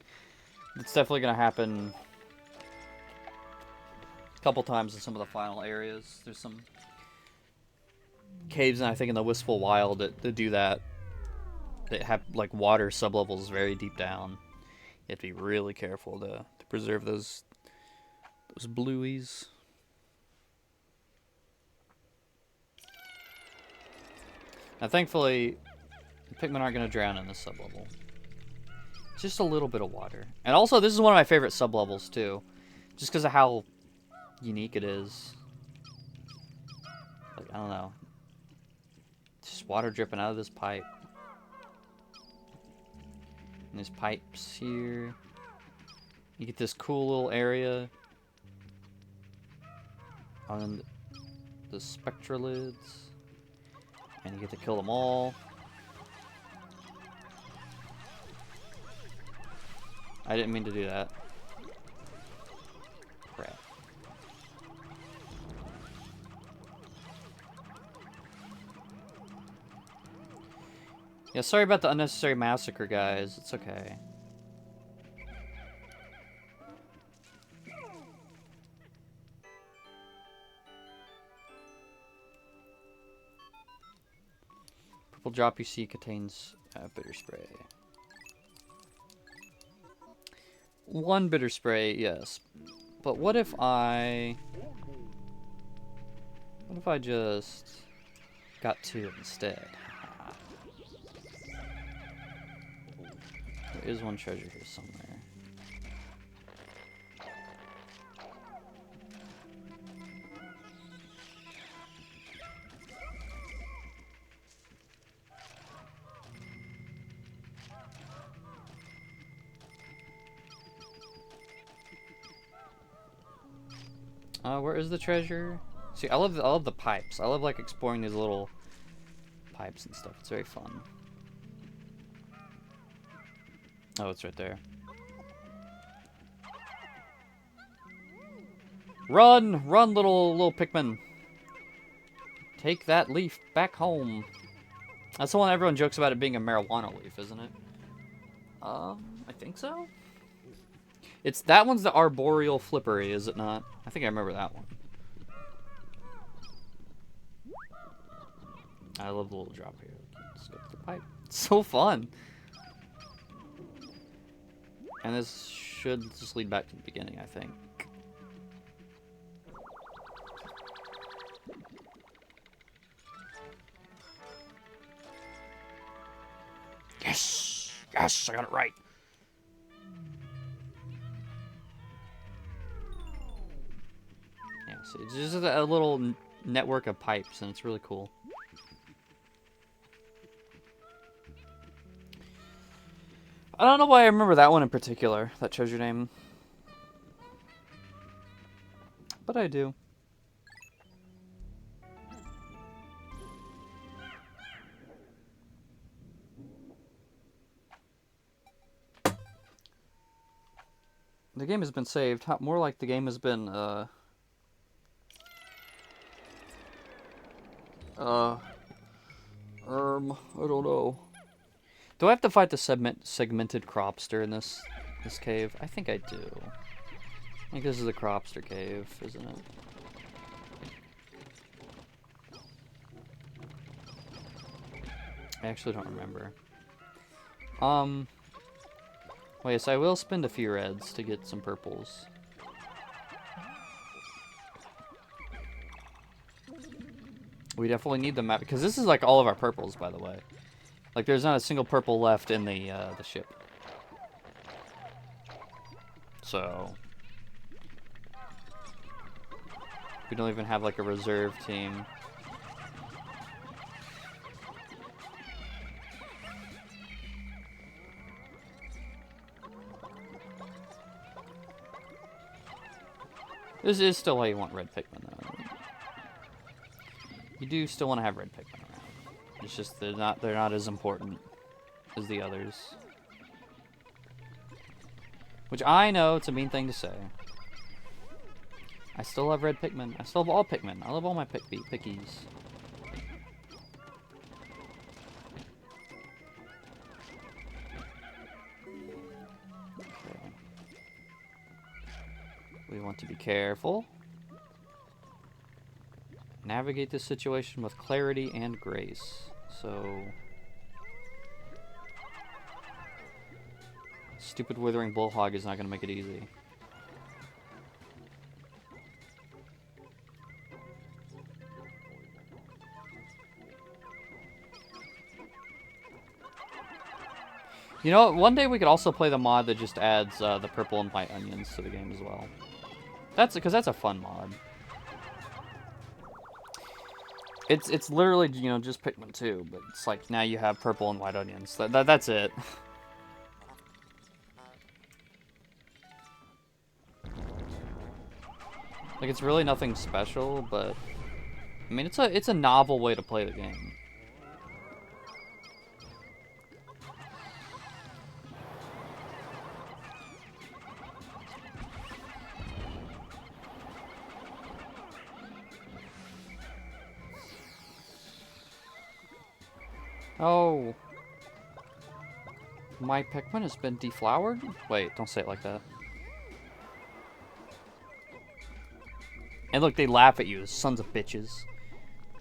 it's definitely going to happen a couple times in some of the final areas. There's some caves, and I think in the Wistful Wild that do that. That have like water sublevels very deep down. You have to be really careful to preserve those blueies. Now, thankfully, the Pikmin aren't going to drown in this sublevel. Just a little bit of water. And also, this is one of my favorite sublevels, too. Just because of how unique it is. Like, I don't know. Just water dripping out of this pipe. And there's pipes here. You get this cool little area on the spectralids. And you get to kill them all. I didn't mean to do that. Crap. Yeah, sorry about the unnecessary massacre, guys. It's okay. Purple drop you see contains bitter spray. One bitter spray, yes. But what if I just got two instead? There is one treasure here somewhere. Where is the treasure? See, I love the pipes. I love like exploring these little pipes and stuff. It's very fun. Oh, it's right there. Run! Run, little Pikmin! Take that leaf back home. That's the one everyone jokes about it being a marijuana leaf, isn't it? I think so. It's that one's the arboreal flippery, is it not? I think I remember that one. I love the little drop here. Let's go to the pipe. It's so fun. And this should just lead back to the beginning, I think. Yes! Yes, I got it right. Yeah, so it's just a little network of pipes, and it's really cool. I don't know why I remember that one in particular, that treasure name. But I do. The game has been saved. More like the game has been, I don't know. Do I have to fight the segmented cropster in this cave? I think I do. I think this is the Cropster Cave, isn't it? I actually don't remember. Well, yes, I will spend a few reds to get some purples. We definitely need the map, because this is like all of our purples, by the way. Like, there's not a single purple left in the ship. So... we don't even have, like, a reserve team. This is still why you want red Pikmin, though. You do still want to have red Pikmin around. It's just they're not as important as the others. Which I know it's a mean thing to say. I still love red Pikmin. I still love all Pikmin. I love all my pickies. Okay. We want to be careful. Navigate this situation with clarity and grace. So... stupid withering bullhog is not going to make it easy. You know, one day we could also play the mod that just adds the purple and white onions to the game as well. Because that's a fun mod. It's literally, you know, just Pikmin 2, but it's like now you have purple and white onions. That's it. Like, it's really nothing special, but I mean, it's a novel way to play the game. Oh. My Pikmin has been deflowered? Wait, don't say it like that. And look, they laugh at you, sons of bitches.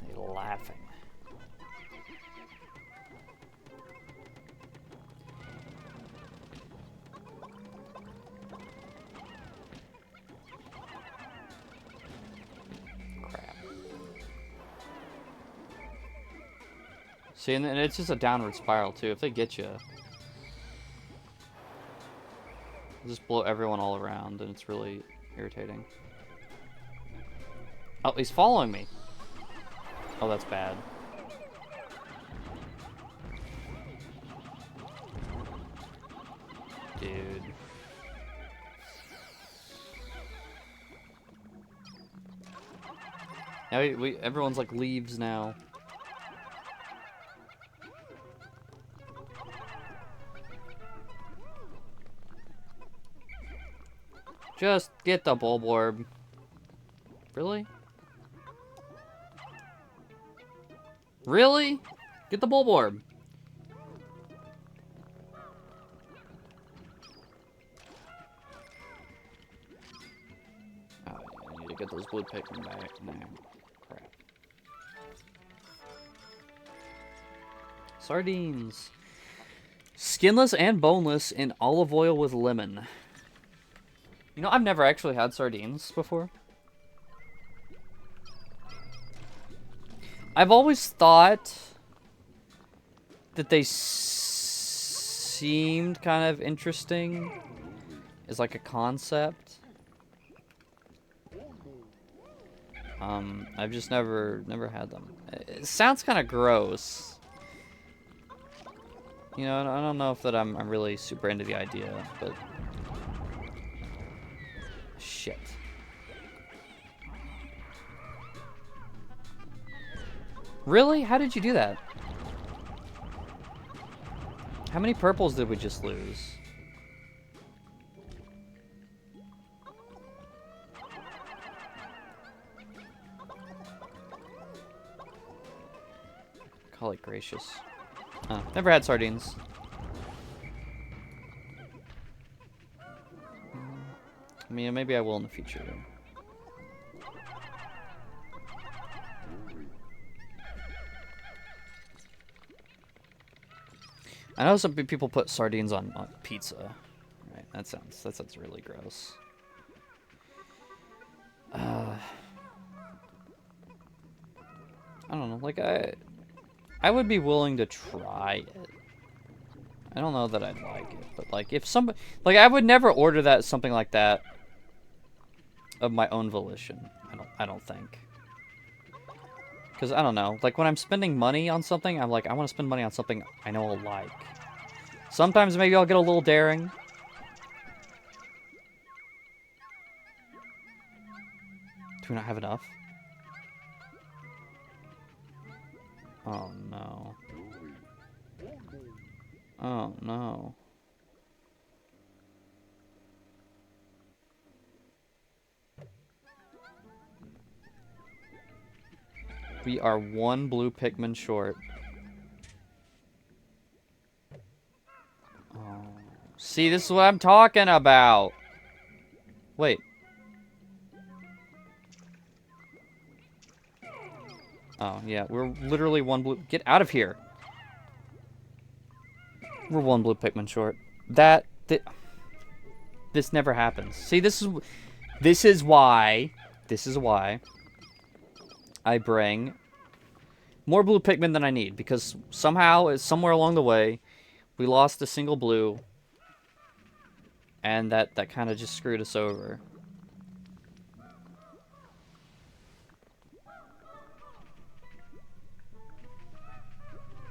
They're laughing. Crap. See, and it's just a downward spiral, too. If they get you, just blow everyone all around, and it's really irritating. Oh, he's following me. Oh, that's bad. Dude. Now everyone's like leaves now. Just get the Bulborb. Really? Really? Get the Bulborb. Oh, I need to get those blue Pikmin back. No, crap. Sardines. Skinless and boneless in olive oil with lemon. You know, I've never actually had sardines before. I've always thought that they seemed kind of interesting as like a concept. I've just never had them. It sounds kind of gross. You know, I don't know if that I'm really super into the idea, but shit. Really? How did you do that? How many purples did we just lose? Call it gracious. Never had sardines. I mean, maybe I will in the future. I know some people put sardines on pizza. Right, that sounds really gross. I don't know, like I would be willing to try it. I don't know that I'd like it, but like if somebody, like I would never order that something like that of my own volition. I don't think. Because I don't know, like when I'm spending money on something, I'm like, I want to spend money on something I know I'll like. Sometimes maybe I'll get a little daring. Do we not have enough? Oh no. Oh no. We are one blue Pikmin short. Oh. See, this is what I'm talking about. Wait. Oh, yeah, we're literally one blue. Get out of here. We're one blue Pikmin short. This never happens. See, this is why I bring more blue Pikmin than I need, because somehow, somewhere along the way, we lost a single blue, and that kind of just screwed us over.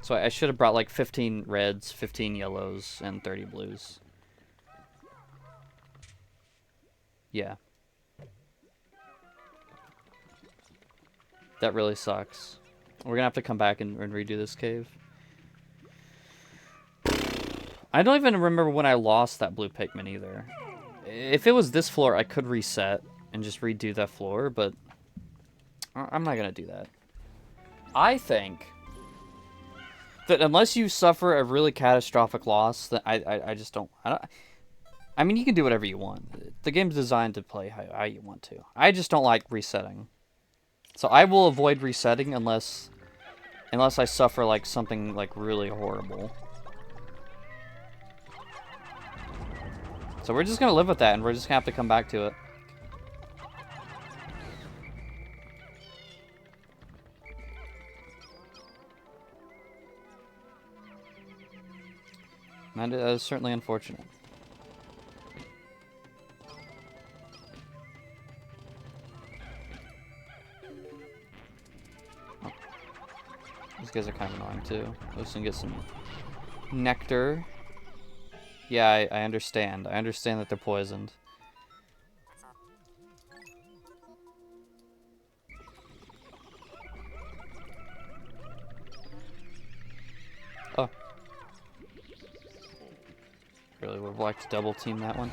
So I should have brought like 15 reds, 15 yellows, and 30 blues. Yeah. That really sucks. We're gonna have to come back and redo this cave. I don't even remember when I lost that blue Pikmin either. If it was this floor, I could reset and just redo that floor, but I'm not gonna do that. I think that unless you suffer a really catastrophic loss, that I just don't. I mean, you can do whatever you want. The game's designed to play how you want to. I just don't like resetting. So I will avoid resetting unless I suffer like something like really horrible. So we're just gonna live with that, and we're just gonna have to come back to it. And that is certainly unfortunate. Oh. These guys are kind of annoying too. Let's get some nectar. Yeah, I understand. I understand that they're poisoned. Oh. Really would have liked to double team that one.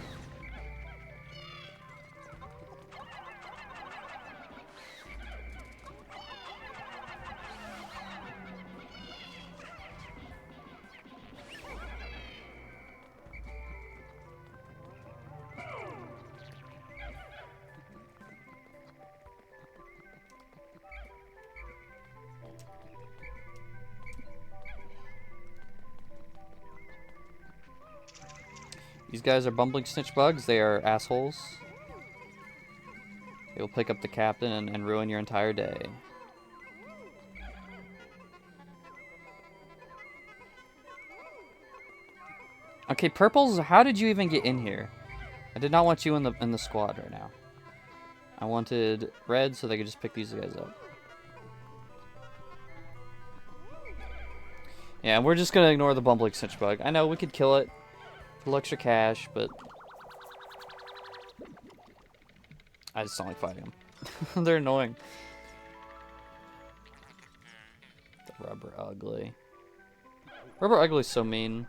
These guys are bumbling snitch bugs. They are assholes. They will pick up the captain and ruin your entire day. Okay, purples, how did you even get in here? I did not want you in the squad right now. I wanted red so they could just pick these guys up. Yeah, we're just gonna ignore the bumbling snitch bug. I know we could kill it for extra cash, but I just don't like fighting them. They're annoying. The rubber ugly. Rubber ugly's so mean.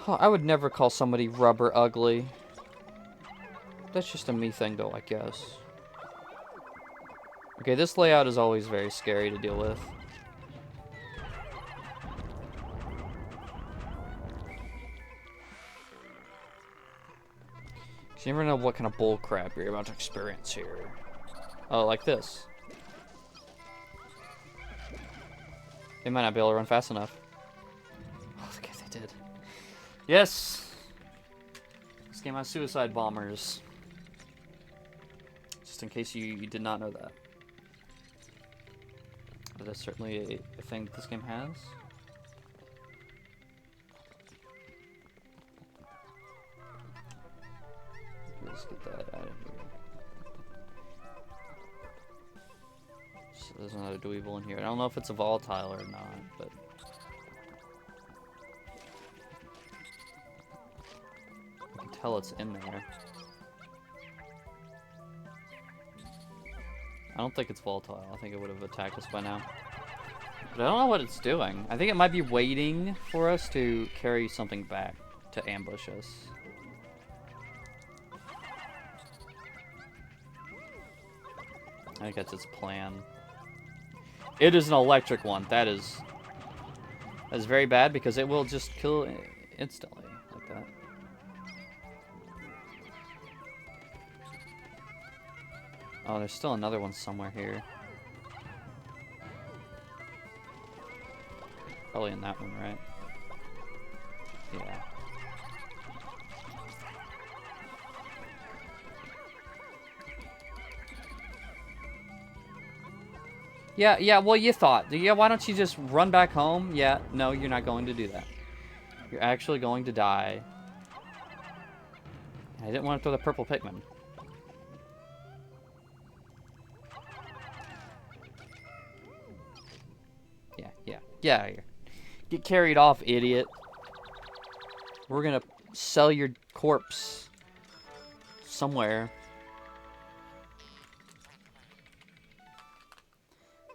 Oh, I would never call somebody rubber ugly. That's just a me thing though, I guess. Okay, this layout is always very scary to deal with. You never know what kind of bull crap you're about to experience here. Oh, like this. They might not be able to run fast enough. Oh, okay, they did. Yes! This game has suicide bombers. Just in case you did not know that. That is certainly a thing this game has. Let's get that out of here. So there's another dweeble in here. I don't know if it's a volatile or not, but... I can tell it's in there. I don't think it's volatile. I think it would have attacked us by now. But I don't know what it's doing. I think it might be waiting for us to carry something back to ambush us. I think that's its plan. It is an electric one. That is very bad because it will just kill instantly like that. Oh, there's still another one somewhere here. Probably in that one, right? Yeah. Yeah, well, you thought. Yeah, why don't you just run back home? Yeah, no, you're not going to do that. You're actually going to die. I didn't want to throw the purple Pikmin. Yeah. Get carried off, idiot. We're gonna sell your corpse somewhere.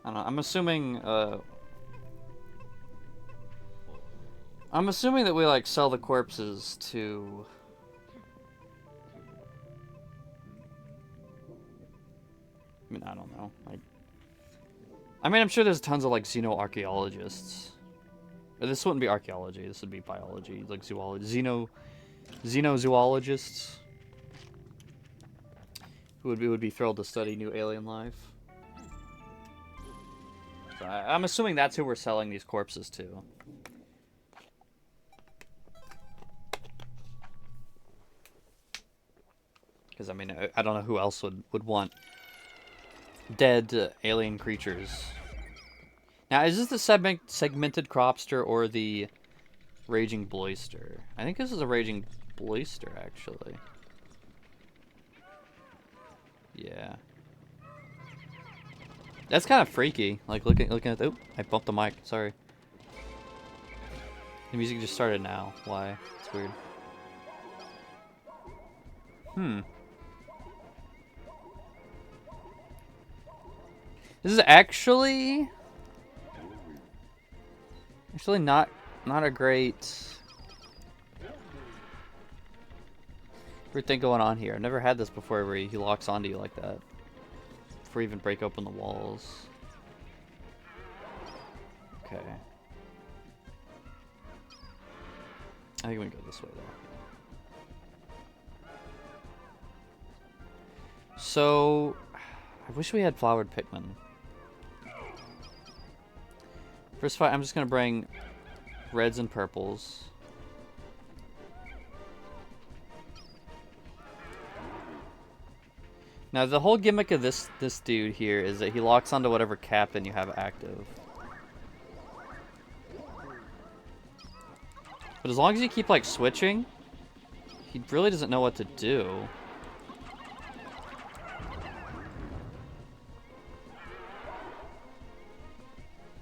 I don't know. I'm assuming that we like sell the corpses to. I mean, I don't know. I mean, I'm sure there's tons of like xenoarchaeologists. But this wouldn't be archaeology. This would be biology, like zoology, xenozoologists who would be thrilled to study new alien life. So I'm assuming that's who we're selling these corpses to. Because I mean, I don't know who else would want dead alien creatures. Now, is this the segmented cropster or the raging bloister? I think this is a raging bloister, actually. Yeah. That's kind of freaky. Like looking at. Oh, I bumped the mic. Sorry. The music just started now. Why? It's weird. This is actually not a great thing going on here. I've never had this before where he locks onto you like that before you even break open the walls. Okay. I think we can go this way though. So I wish we had flowered Pikmin. First fight, I'm just gonna bring reds and purples. Now the whole gimmick of this dude here is that he locks onto whatever captain you have active. But as long as you keep like switching, he really doesn't know what to do.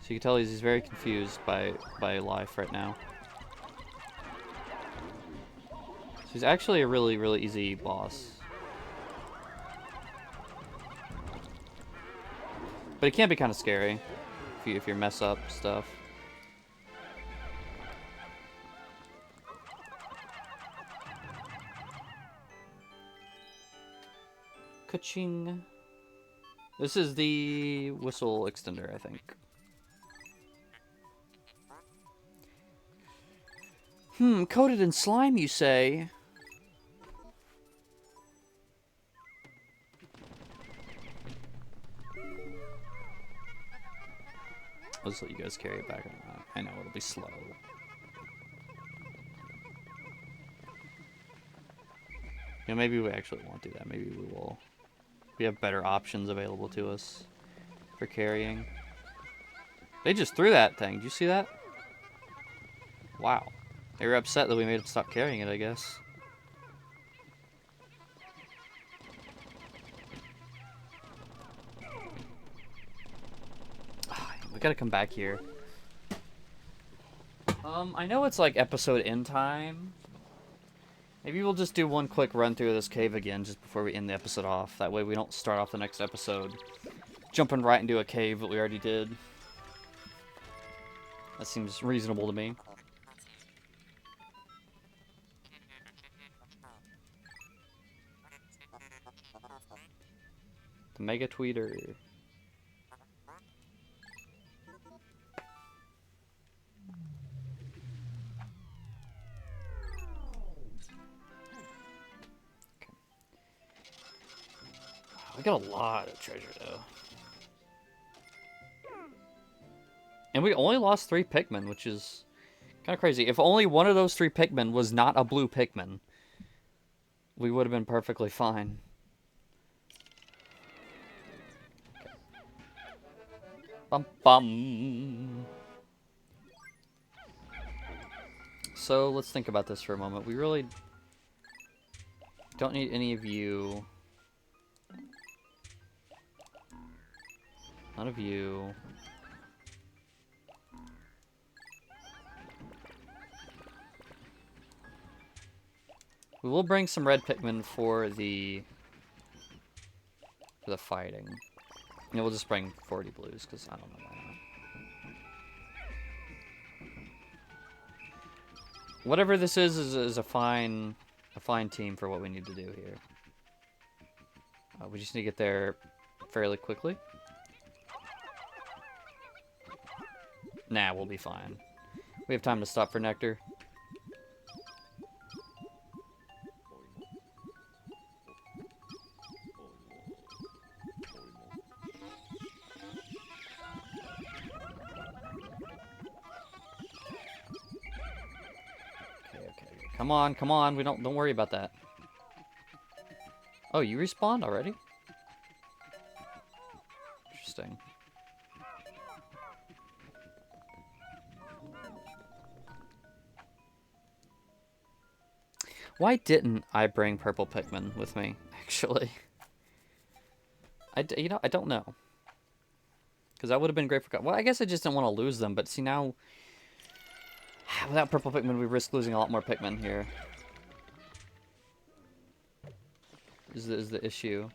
So you can tell he's very confused by life right now. So he's actually a really easy boss. But it can be kind of scary if you mess up stuff. Ka-ching. This is the whistle extender, I think. Coated in slime, you say? I'll just let you guys carry it back. I know, it'll be slow. You know, maybe we actually won't do that. Maybe we will. We have better options available to us for carrying. They just threw that thing. Did you see that? Wow. They were upset that we made them stop carrying it, I guess. We gotta come back here. I know it's like episode end time. Maybe we'll just do one quick run through this cave again just before we end the episode off. That way we don't start off the next episode jumping right into a cave that we already did. That seems reasonable to me. The Mega Tweeter. We got a lot of treasure, though. And we only lost 3 Pikmin, which is kind of crazy. If only one of those 3 Pikmin was not a blue Pikmin, we would have been perfectly fine. Okay. Bum bum. So let's think about this for a moment. We really don't need any of you. None of you. We will bring some red Pikmin for the fighting. And we'll just bring 40 blues because I don't know why not. Whatever this is a fine team for what we need to do here. We just need to get there fairly quickly. Nah, we'll be fine. We have time to stop for nectar. Okay. Come on. We don't worry about that. Oh, you respawned already? Interesting. Why didn't I bring purple Pikmin with me, actually? I don't know. Because that would have been great for... Well, I guess I just didn't want to lose them, but see now... Without purple Pikmin, we risk losing a lot more Pikmin here. Is the issue.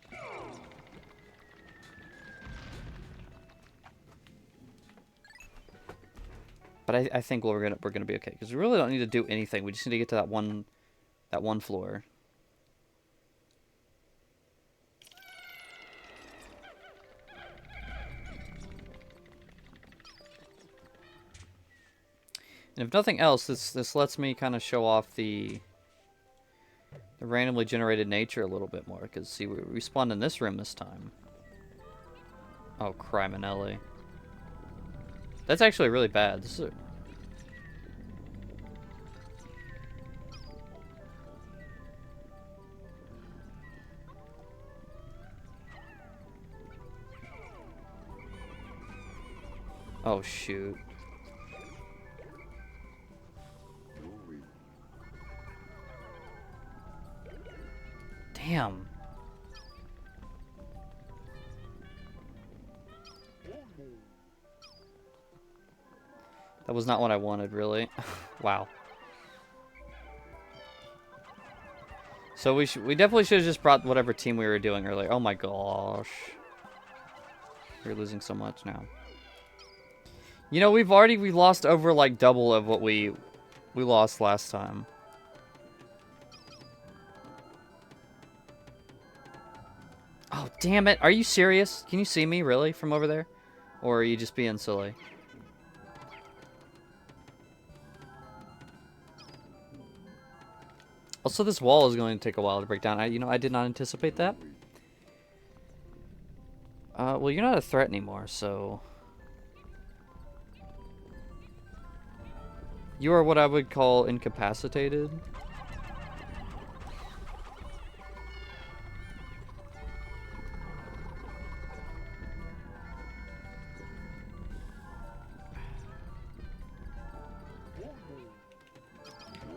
But I think we're gonna be okay, because we really don't need to do anything. We just need to get to that one floor. And if nothing else, this lets me kind of show off the randomly generated nature a little bit more, because see, we respawned in this room this time. Oh, criminelli. That's actually really bad. This is oh, shoot. Damn. That was not what I wanted, really. Wow. So we definitely should have just brought whatever team we were doing earlier. Oh my gosh. We're losing so much now. You know, we lost over like double of what we lost last time. Oh, damn it. Are you serious? Can you see me, really, from over there? Or are you just being silly? Also, this wall is going to take a while to break down. I did not anticipate that. Well, you're not a threat anymore, so... You are what I would call incapacitated.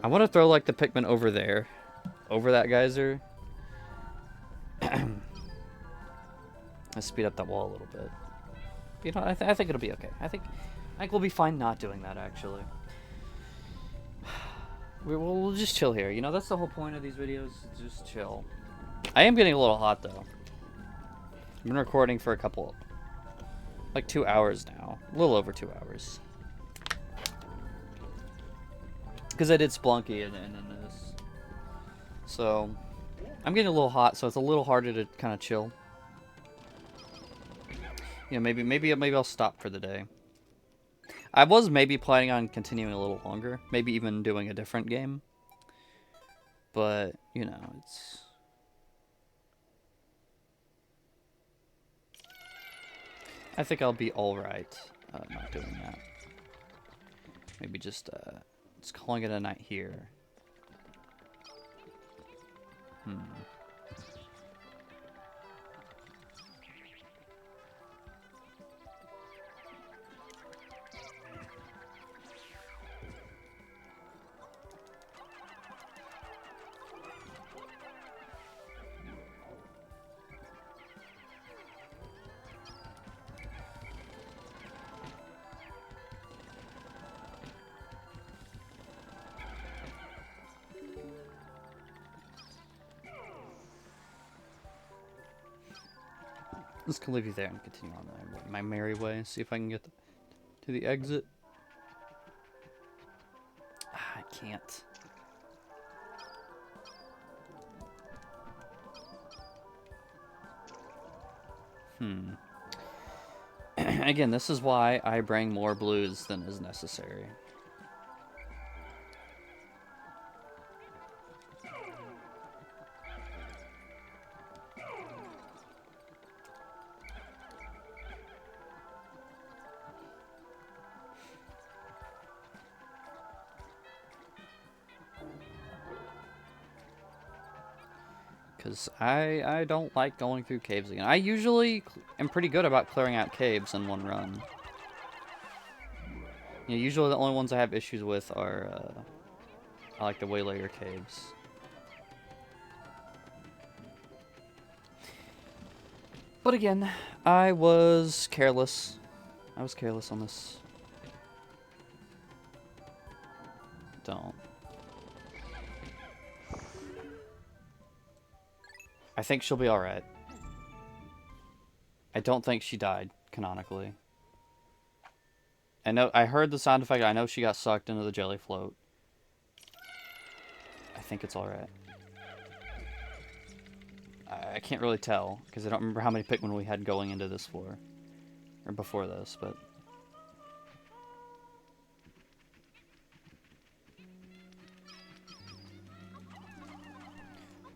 I want to throw, like, the Pikmin over there. Over that geyser. Let's speed up that wall a little bit. You know, I think it'll be okay. I think we'll be fine not doing that, actually. We'll just chill here. You know, that's the whole point of these videos. Just chill. I am getting a little hot, though. I've been recording for like 2 hours now. A little over 2 hours. Because I did Splunky and this. So, I'm getting a little hot, so it's a little harder to kind of chill. You know, maybe I'll stop for the day. I was maybe planning on continuing a little longer. Maybe even doing a different game. But, you know, it's... I think I'll be alright not doing that. Maybe just calling it a night here. Let's leave you there and continue on my merry way. See if I can get to the exit. I can't. Again, this is why I bring more blues than is necessary. Because I don't like going through caves again. I usually am pretty good about clearing out caves in one run. You know, usually the only ones I have issues with are, I like the way later caves. But again, I was careless. I was careless on this. Don't. I think she'll be alright. I don't think she died, canonically. I heard the sound effect. I know she got sucked into the jelly float. I think it's alright. I can't really tell, because I don't remember how many Pikmin we had going into this floor. Or before this, but...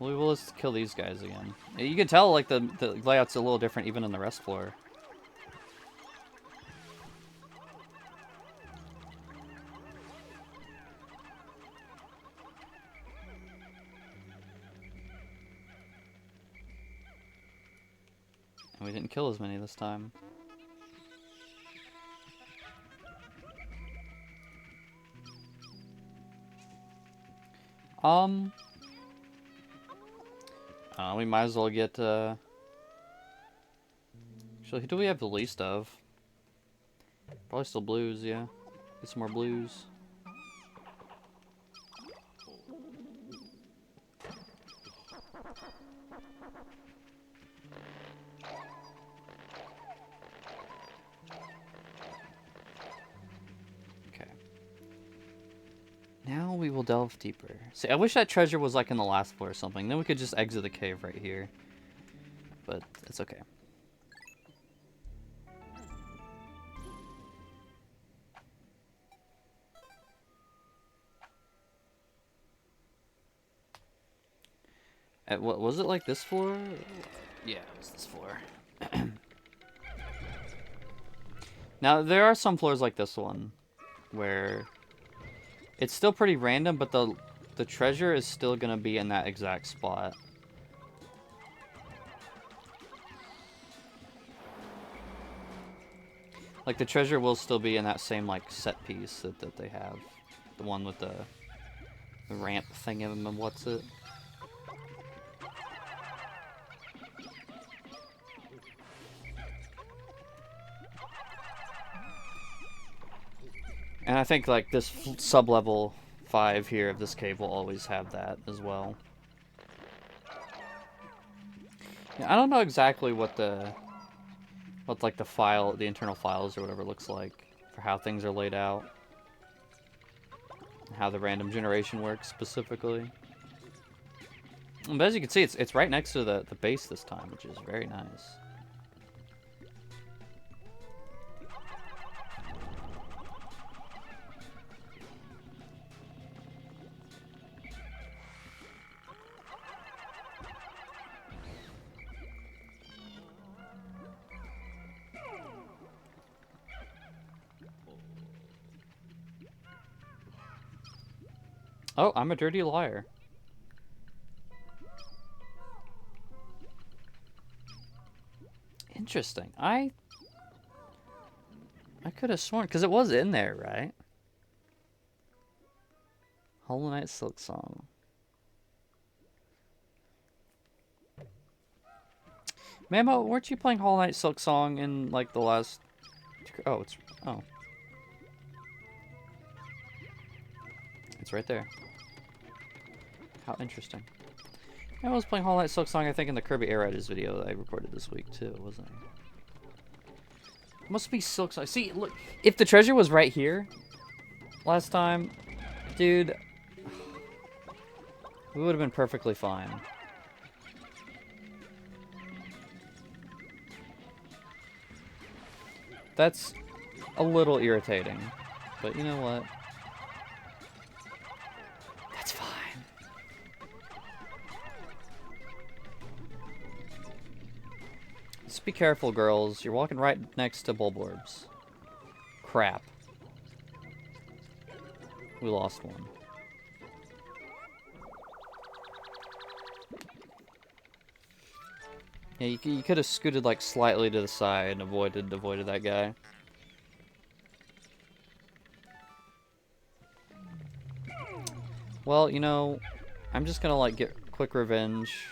Well, let's kill these guys again. You can tell, like, the layout's a little different even in the rest floor. And we didn't kill as many this time. We might as well get, actually, who do we have the least of? Probably still blues, yeah. Get some more blues. Okay. Now we will delve deeper. See, I wish that treasure was like in the last floor or something. Then we could just exit the cave right here. but it's okay. What was it, like this floor? Yeah, it was this floor. Now, there are some floors like this one where it's still pretty random, but the treasure is still gonna be in that exact spot. Like, the treasure will still be in that same, like, set piece that they have. The one with the ramp thing in them, and what's it? And I think, like, this sub-level 5 here of this cave will always have that as well. Yeah, I don't know exactly what like the internal files or whatever looks like for how things are laid out. How the random generation works specifically. But as you can see, it's right next to the base this time, which is very nice. Oh, I'm a dirty liar. Interesting. I could have sworn, because it was in there, right? Hollow Knight Silk Song. Mamo, weren't you playing Hollow Knight Silk Song in, like, the last... Oh, oh. It's right there. How interesting. I was playing Hollow Knight Silk Song, I think, in the Kirby Air Riders video that I recorded this week, too, wasn't I? Must be Silk Song. See, look, if the treasure was right here last time, dude, we would have been perfectly fine. That's a little irritating, but you know what? That's fine. Just be careful, girls. You're walking right next to Bulborbs. Crap. We lost one. Yeah, you could have scooted like slightly to the side and avoided that guy. Well, you know, I'm just gonna like get quick revenge,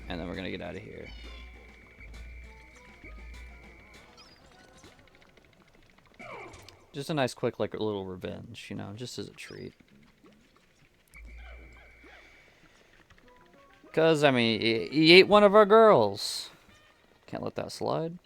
and then we're gonna get out of here. Just a nice quick like little revenge, you know, just as a treat. Because, I mean, he ate one of our girls. Can't let that slide.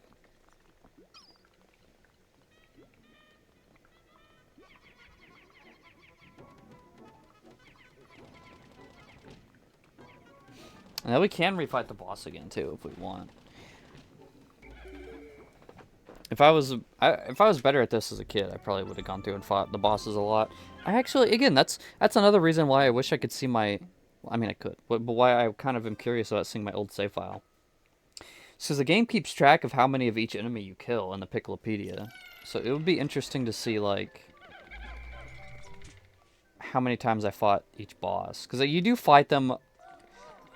Now we can refight the boss again, too, if we want. If I was better at this as a kid, I probably would have gone through and fought the bosses a lot. I actually, again, that's another reason why I wish I could see my... I mean, I could, but why I kind of am curious about seeing my old save file. So the game keeps track of how many of each enemy you kill in the Picklepedia. So it would be interesting to see, like, how many times I fought each boss. Because you do fight them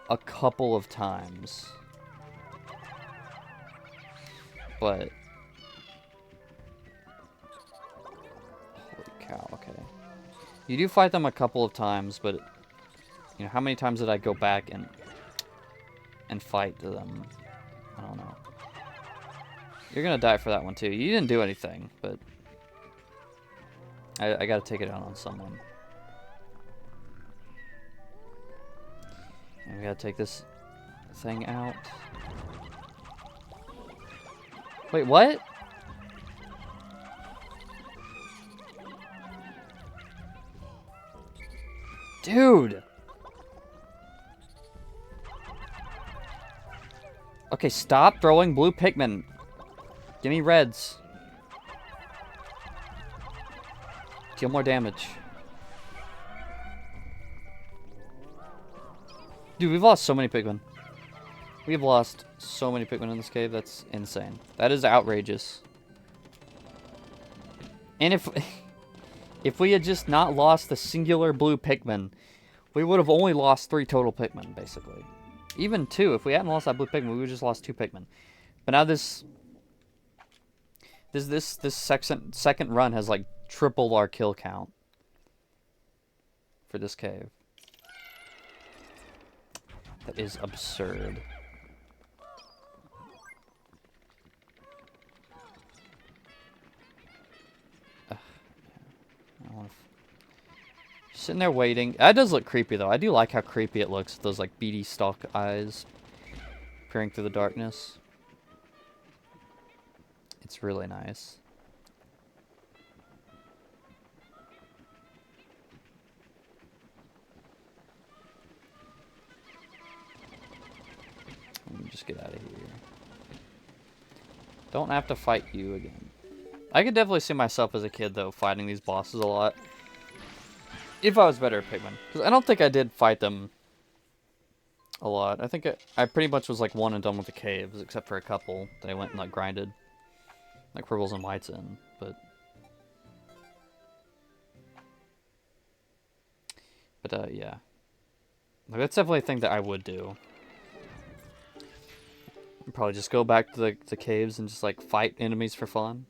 a couple of times. But... holy cow, okay. You do fight them a couple of times, but... you know, how many times did I go back and fight them? I don't know. You're gonna die for that one too. You didn't do anything, but I gotta take it out on someone. And we gotta take this thing out. Wait, what? Dude! Okay, stop throwing blue Pikmin. Give me reds. Deal more damage. Dude, we've lost so many Pikmin. We've lost so many Pikmin in this cave. That's insane. That is outrageous. And if we had just not lost the singular blue Pikmin, we would have only lost 3 total Pikmin, basically. Even 2. If we hadn't lost that blue Pikmin, we would have just lost 2 Pikmin. But now this second run has like tripled our kill count for this cave. That is absurd. Sitting there waiting. That does look creepy, though. I do like how creepy it looks with those, like, beady stalk eyes peering through the darkness. It's really nice. Let me just get out of here. Don't have to fight you again. I could definitely see myself as a kid, though, fighting these bosses a lot. If I was better at Pikmin. Because I don't think I did fight them a lot. I think I pretty much was like one and done with the caves, except for a couple that I went and like grinded. Like purples and whites in, but... yeah. Like, that's definitely a thing that I would do. I'd probably just go back to the caves and just like fight enemies for fun.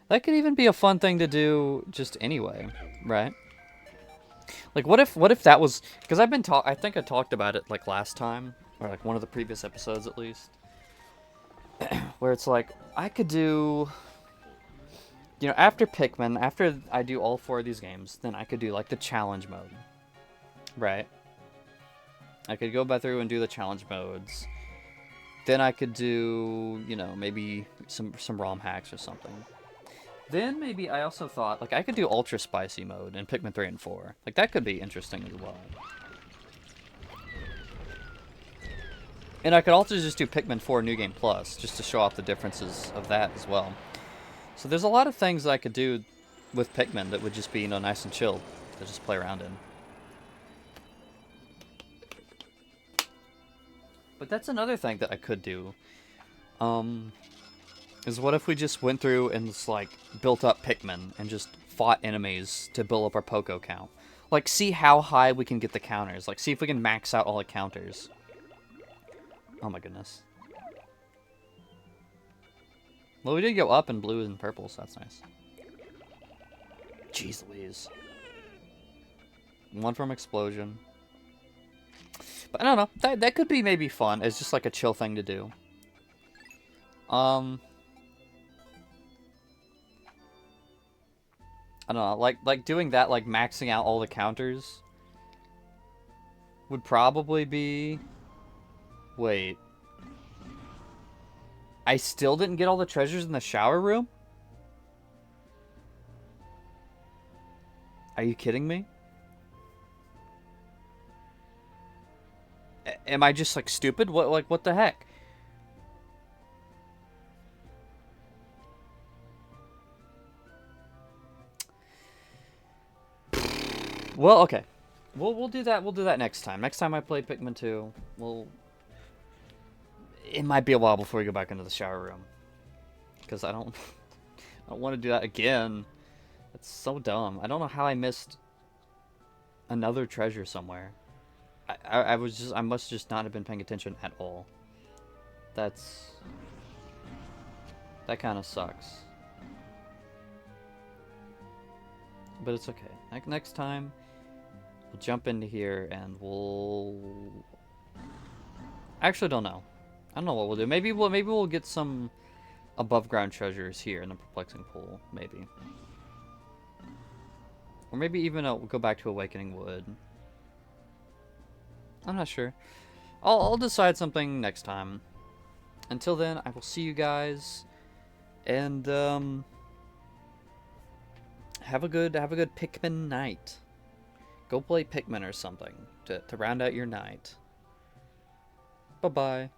That could even be a fun thing to do just anyway, right? Like, what if that was... Because I think I talked about it, like, last time. Or, like, one of the previous episodes, at least. Where it's like, I could do... You know, after Pikmin, after I do all 4 of these games, then I could do, like, the challenge mode. Right? I could go back through and do the challenge modes. Then I could do, you know, maybe some ROM hacks or something. Then maybe I also thought, like, I could do Ultra Spicy mode in Pikmin 3 and 4. Like, that could be interesting as well. And I could also just do Pikmin 4 New Game Plus, just to show off the differences of that as well. So there's a lot of things that I could do with Pikmin that would just be, you know, nice and chill to just play around in. But that's another thing that I could do. Is what if we just went through and just, like, built up Pikmin and just fought enemies to build up our Poco count? Like, see how high we can get the counters. Like, see if we can max out all the counters. Oh my goodness. Well, we did go up in blue and purple, so that's nice. Jeez Louise. One from Explosion. But I don't know. That could be maybe fun. It's just like a chill thing to do. I don't know, like doing that, like maxing out all the counters would probably be... Wait. I still didn't get all the treasures in the shower room? Are you kidding me? Am I just, like, stupid? What the heck? Well, okay. We'll do that. We'll do that next time. Next time I play Pikmin 2, it might be a while before we go back into the shower room, because I don't want to do that again. It's so dumb. I don't know how I missed another treasure somewhere. I must just not have been paying attention at all. That kind of sucks. But it's okay. Like, next time, we'll jump into here and we'll... I actually don't know. I don't know what we'll do. Maybe we'll get some above ground treasures here in the perplexing pool. Maybe. Or maybe even we'll go back to Awakening Wood. I'm not sure. I'll decide something next time. Until then, I will see you guys, and have a good Pikmin night. Go play Pikmin or something to round out your night. Bye bye.